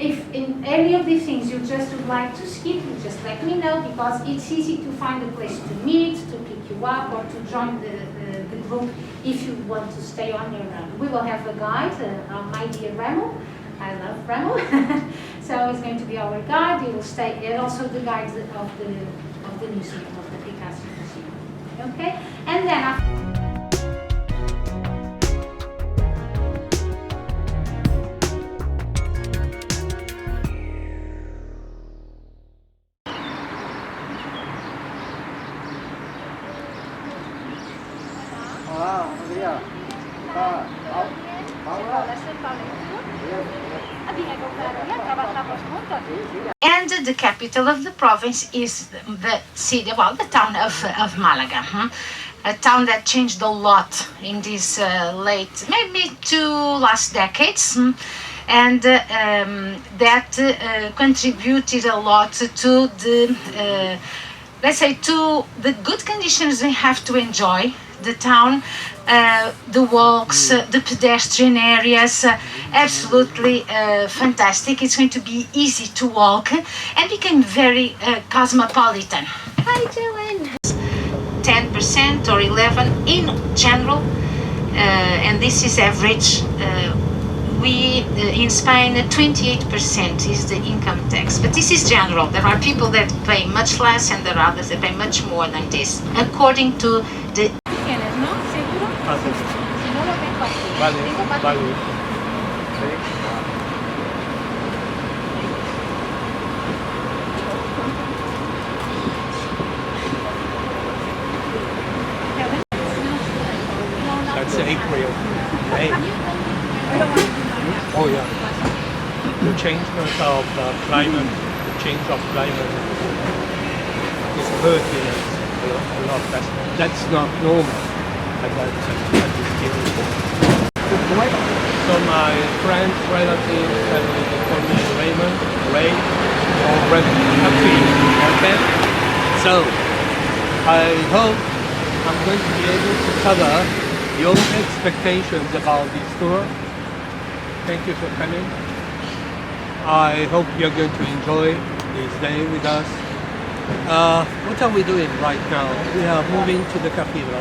If in any of the things you just would like to skip, you just let me know, because it's easy to find a place to meet, to pick you up, or to join the group if you want to stay on your own. We will have a guide, my dear Remo. I love Remo. So he's going to be our guide. He will stay, and also the guide of the museum, of the Picasso Museum. Okay? And then after And the capital of the province is the city, well, the town of Malaga. A town that changed a lot in these late, maybe 2 last decades. And that contributed a lot to the, let's say, to the good conditions we have to enjoy the town, the walks, the pedestrian areas, absolutely fantastic. It's going to be easy to walk and became very cosmopolitan. Hi, Joanne. 10% or 11% in general, and this is average. In Spain, 28% is the income tax, but this is general. There are people that pay much less and there are others that pay much more than this, according to the... Vale. That's April, May. Oh yeah. The change of climate, is hurting us a lot. That's not normal. So my friends, relatives, they call me Raymond, Ray, or Raymond, okay? So I hope I'm going to be able to cover your expectations about this tour. Thank you for coming. I hope you're going to enjoy this day with us. What are we doing right now? We are moving to the cathedral.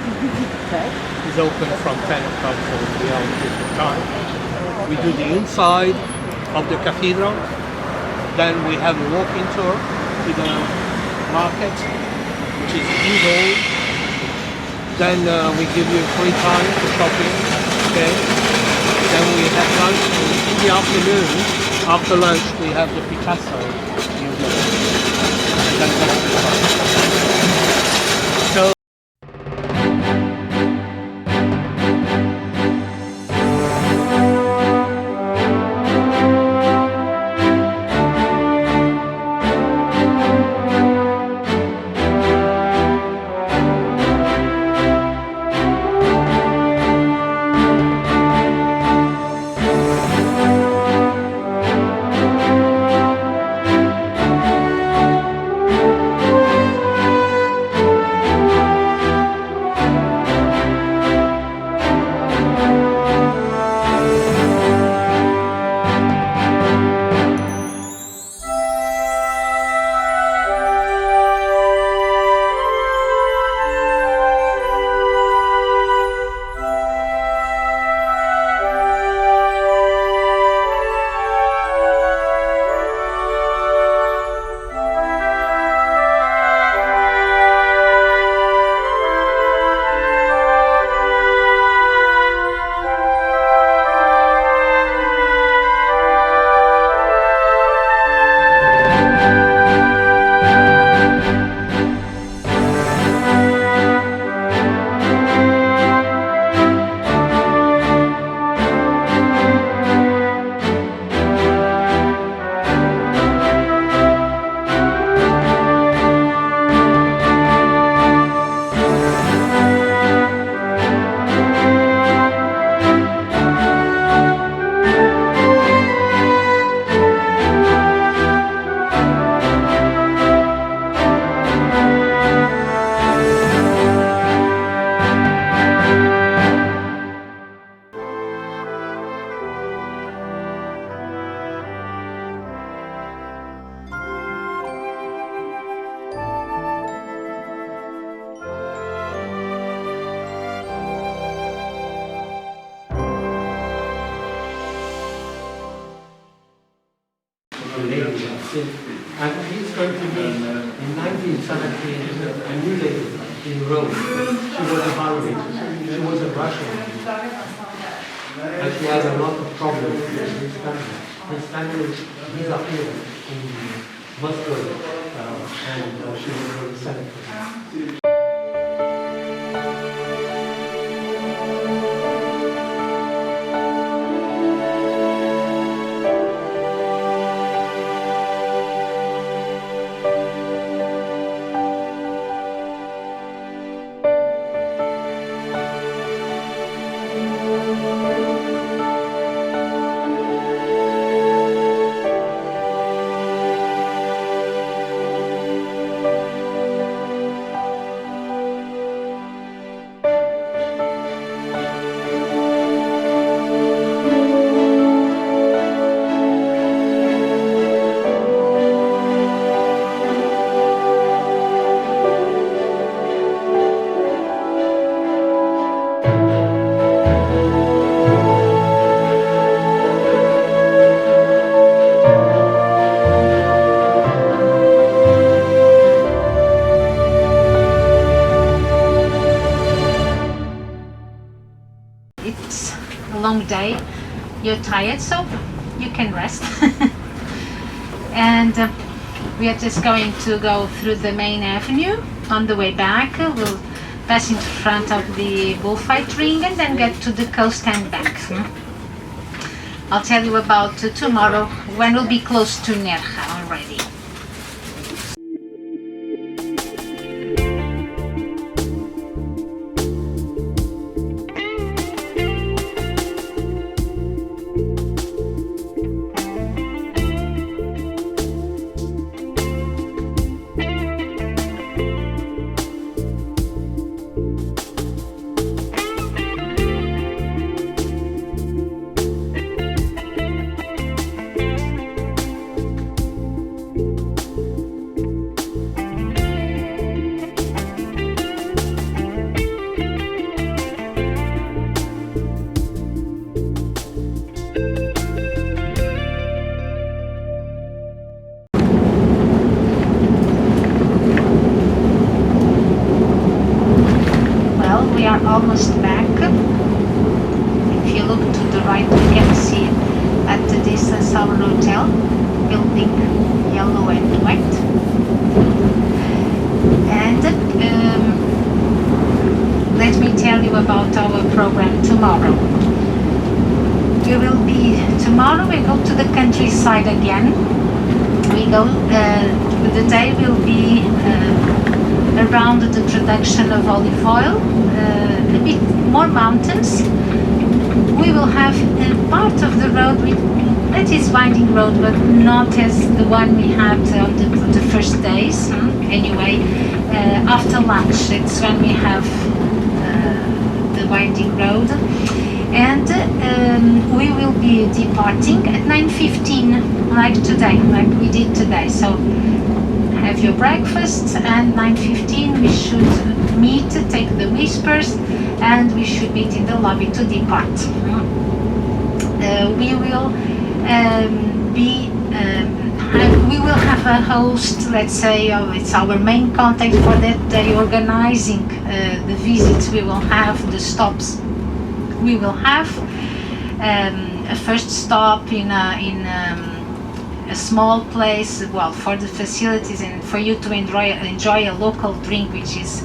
It's open from 10 o'clock, so we are on different time. We do the inside of the cathedral. Then we have a walking tour to the market, which is indoors. Then we give you free time for shopping. Okay. Then we have lunch. In the afternoon, after lunch, we have the Picasso museum. So And he's going to meet in 1917 a new lady in Rome. She was a Hungarian. She was a Russian. And she had a lot of problems with his family. His family disappeared in Moscow, and she was very sad. It's a long day, you're tired, so you can rest. And we are just going to go through the main avenue. On the way back, we'll pass in front of the bullfight ring and then get to the coast and back. I'll tell you about tomorrow when we'll be close to Nerja already. We are almost back. If you look to the right, you can see at the distance our hotel, building yellow and white. And let me tell you about our program tomorrow. Tomorrow we go to the countryside again. The day will be around the production of olive oil, a bit more mountains. We will have a part of the road that is winding road, but not as the one we had on the first days. Anyway, after lunch, it's when we have the winding road, and we will be departing at 9:15, like today, like we did today. So have your breakfast, and 9:15 we should meet, take the whispers, and we should meet in the lobby to depart. We will have a host, let's say, it's our main contact for that day, organizing the visits we will have, the stops we will have. A first stop in a small place, well, for the facilities and for you to enjoy a local drink, which is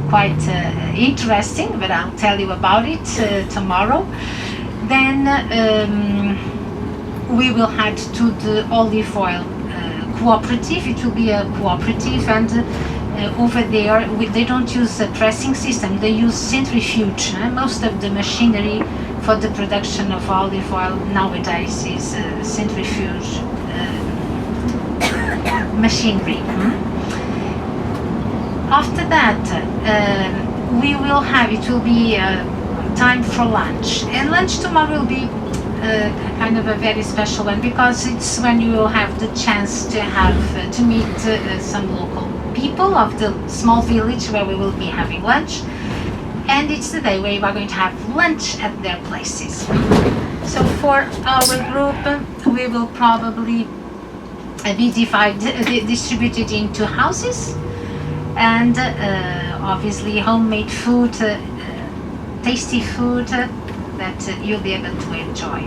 quite interesting, but I'll tell you about it tomorrow. Then we will head to the olive oil cooperative. It will be a cooperative, and over there they don't use a pressing system, they use centrifuge. Most of the machinery for the production of olive oil nowadays is centrifuge machinery. After that, it will be time for lunch, and lunch tomorrow will be kind of a very special one, because it's when you will have the chance to meet some local people of the small village where we will be having lunch, and it's the day where we are going to have lunch at their places. So for our group, we will probably be distributed into houses, and obviously homemade food, tasty food that you'll be able to enjoy.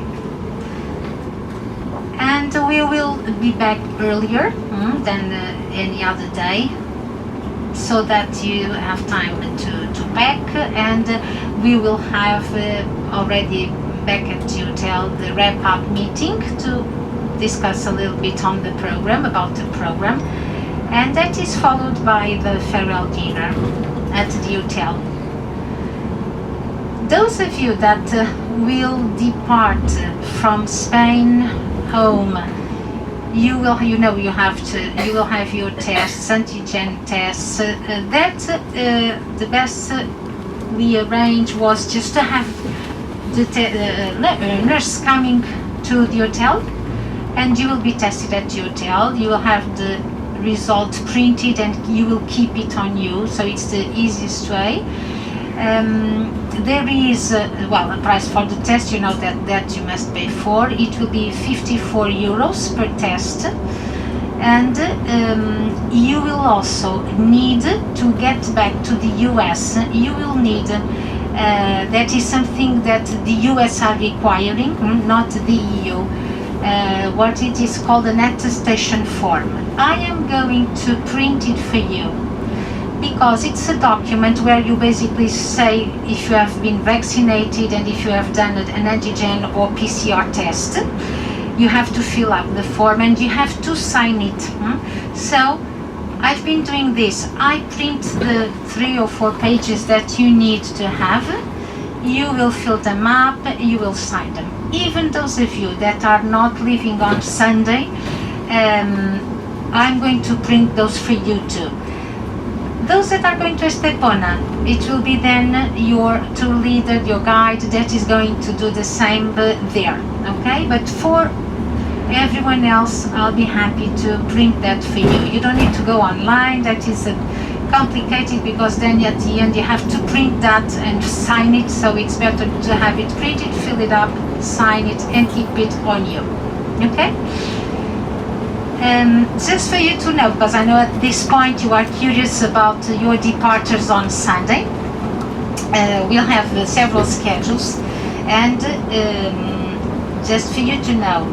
And we will be back earlier than any other day, so that you have time to pack, and we will have already back at the hotel the wrap-up meeting to discuss a little bit on the program, about the program, and that is followed by the farewell dinner at the hotel. Those of you that will depart from Spain home, you will have your tests, antigen tests. The best we arranged was just to have the nurse coming to the hotel, and you will be tested at the hotel. You will have the result printed and you will keep it on you, so it's the easiest way. There is a price for the test, you know, that you must pay for. It will be 54 euros per test, and you will also need to get back to the US. You will need that is something that the US are requiring, not the EU. What it is called an attestation form. I am going to print it for you, because it's a document where you basically say if you have been vaccinated and if you have done an antigen or PCR test. You have to fill up the form and you have to sign it. So I've been doing this. I print the 3 or 4 pages that you need to have. You will fill them up, you will sign them. Even those of you that are not leaving on Sunday, I'm going to print those for you too. Those that are going to Estepona, it will be then your tour leader, your guide, that is going to do the same there, okay? But for everyone else, I'll be happy to print that for you. You don't need to go online, that is complicated, because then at the end you have to print that and sign it, so it's better to have it printed, fill it up, sign it, and keep it on you, okay? Just for you to know, because I know at this point you are curious about your departures on Sunday. We'll have several schedules, and just for you to know,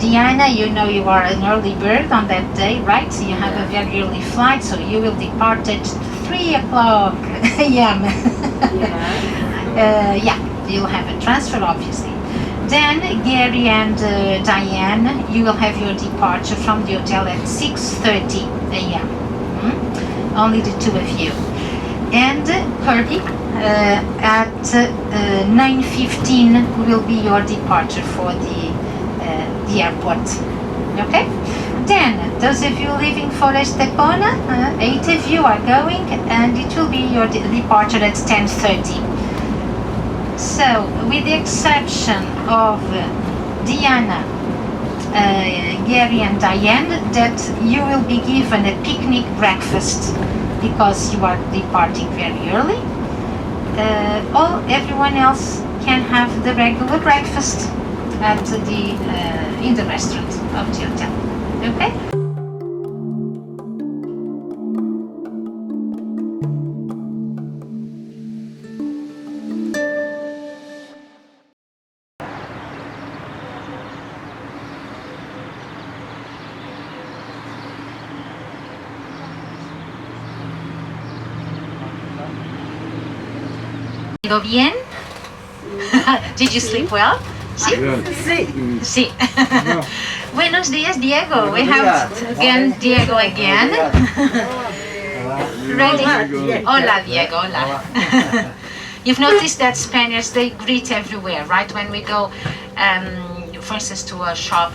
Diana, you know you are an early bird on that day, right? So you have a very early flight, so you will depart at 3 o'clock a.m. Yeah, you'll have a transfer, obviously. Then Gary and Diane, you will have your departure from the hotel at 6:30 a.m. Only the two of you. And Kirby, at 9:15 will be your departure for the airport. Okay? Then, those of you leaving for Estepona, 8 of you are going, and it will be your departure at 10:30. So, with the exception of Diana, Gary and Diane, that you will be given a picnic breakfast because you are departing very early. Everyone else can have the regular breakfast at in the restaurant of the hotel. Okay? ¿Todo bien? Did you sleep well? Sí. Sí. Buenos días, Diego. We have again Diego again. Ready? Hola, Diego. Hola. You've noticed that Spaniards, they greet everywhere, right? When we go, for instance, to a shop,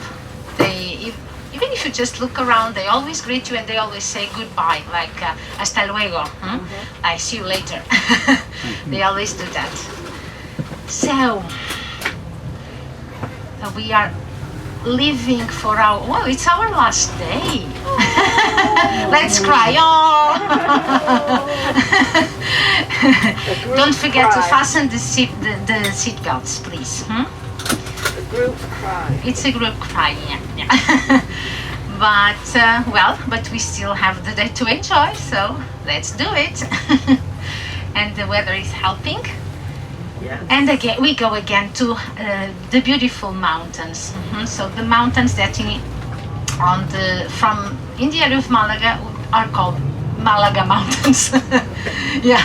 even if you just look around, they always greet you and they always say goodbye, like hasta luego, I see you later. They always do that. So, we are leaving for it's our last day. Let's cry. Oh. Don't forget to fasten the seat belts, please. A group cry. It's a group cry, yeah. But we still have the day to enjoy, so let's do it. And the weather is helping. Yes. And again, we go again to the beautiful mountains. So the mountains that from in the area of Malaga are called Malaga Mountains. Yeah,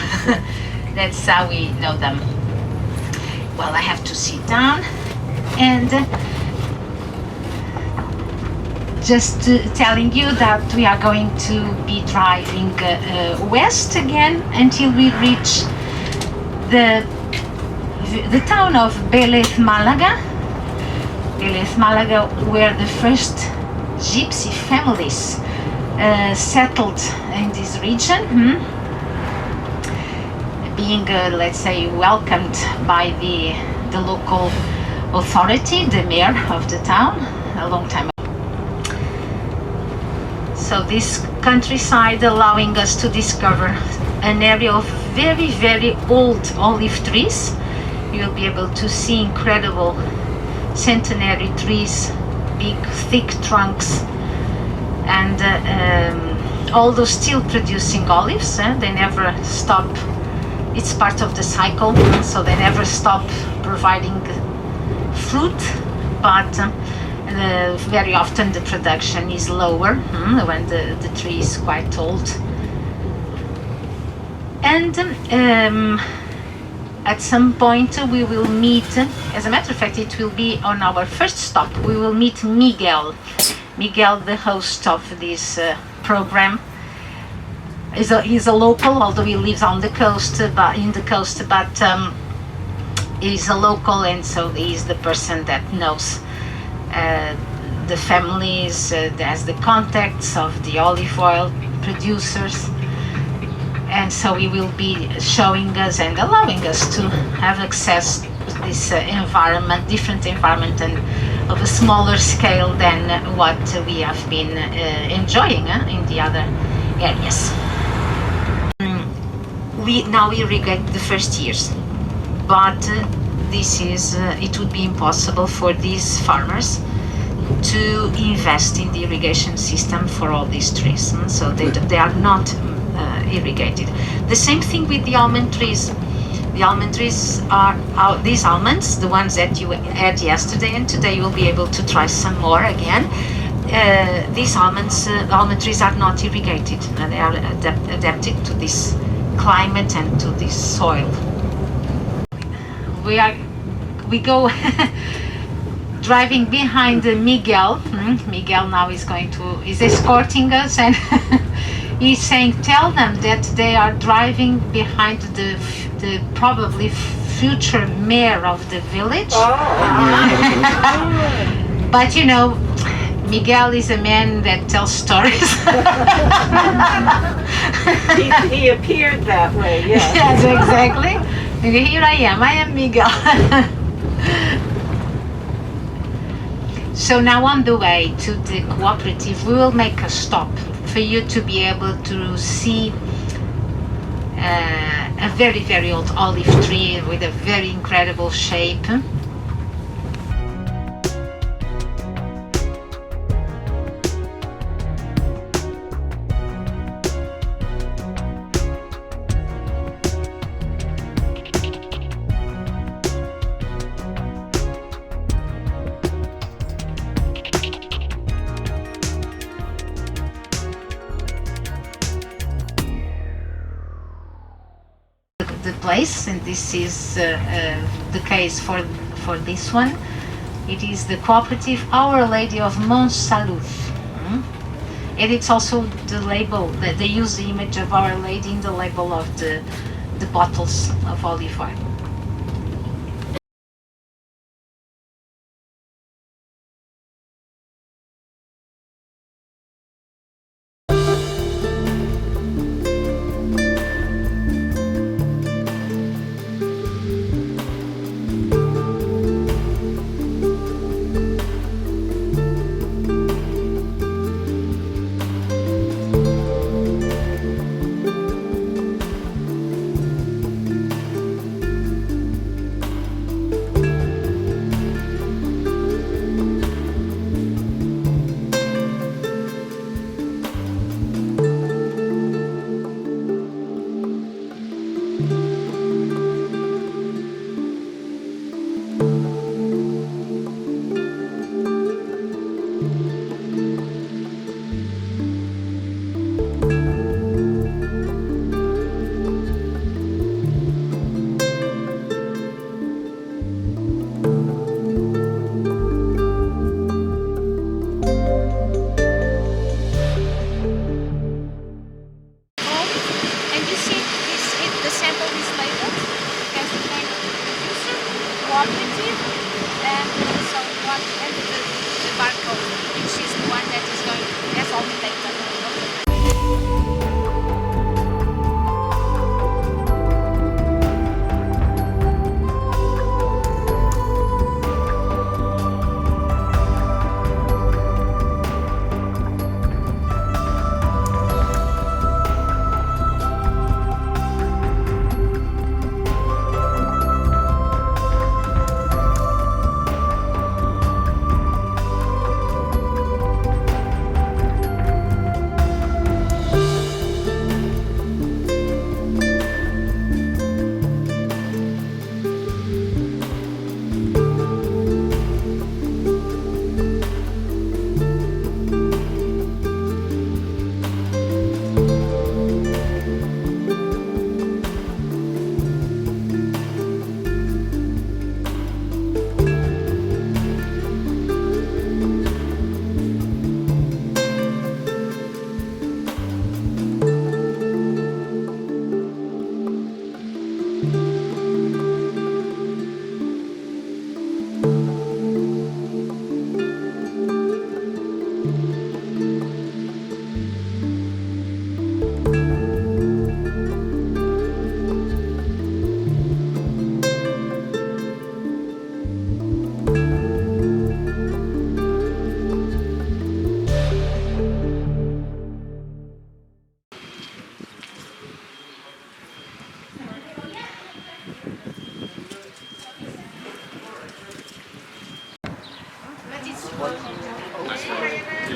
that's how we know them. Well, I have to sit down and just telling you that we are going to be driving west again until we reach the town of Vélez Malaga. Vélez Malaga, where the first gypsy families settled in this region, being, let's say, welcomed by the local authority, the mayor of the town, a long time ago. So this countryside allowing us to discover an area of very, very old olive trees. You'll be able to see incredible centenary trees, big, thick trunks, and although still producing olives, they never stop. It's part of the cycle, so they never stop providing fruit, but very often the production is lower when the tree is quite old. And at some point we will meet, as a matter of fact it will be on our first stop, we will meet Miguel, the host of this program. He's a local, although he lives on the coast, but he's a local, and so he's the person that knows the families, has the contacts of the olive oil producers, and so he will be showing us and allowing us to have access to this environment, different environment, and of a smaller scale than what we have been enjoying in the other areas. We now irrigate the first years, but it would be impossible for these farmers to invest in the irrigation system for all these trees, so they are not irrigated. The same thing with the almond trees. The almond trees are these almonds, the ones that you had yesterday, and today you will be able to try some more again. These almond trees are not irrigated, and they are adapted to this climate and to this soil. We go driving behind Miguel. Miguel now is escorting us, and he's saying, tell them that they are driving behind the probably future mayor of the village. But you know, Miguel is a man that tells stories. He appeared that way, yes. Yes, exactly. And here I am Miguel. So now on the way to the cooperative, we will make a stop for you to be able to see a very, very old olive tree with a very incredible shape. The place, and this is the case for this one. It is the cooperative Our Lady of Montsalud, and it's also the label that they use the image of Our Lady in the label of the bottles of olive oil.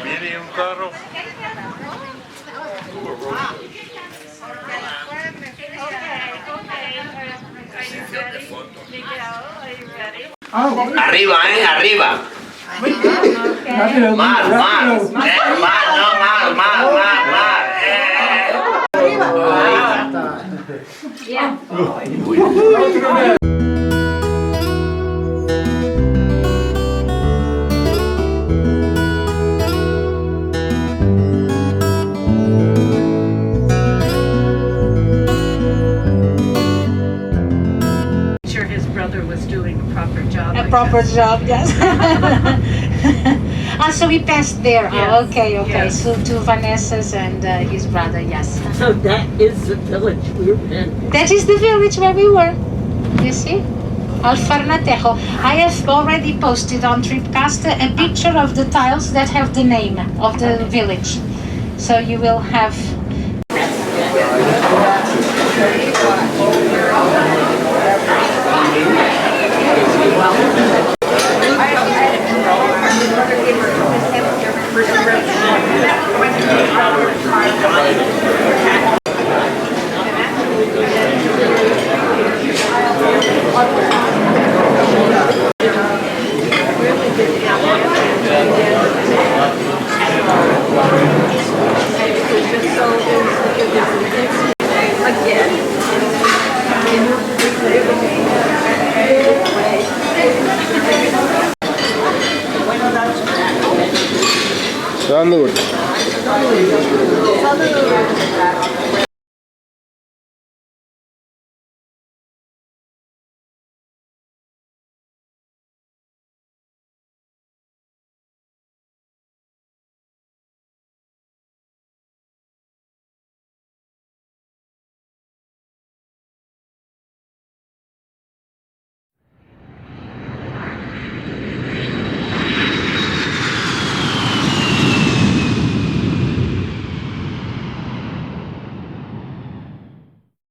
Viene un carro. Arriba, arriba. Más, más. Más, no, más. Sure his brother was doing a proper job. A proper job, yes. So we passed there. Yes. Oh, okay. Yes. So to Vanessa's and his brother, yes. So that is the village we were in. That is the village where we were. You see? Alfarnatejo. I have already posted on Tripcast a picture of the tiles that have the name of the village. So you will have. Salud.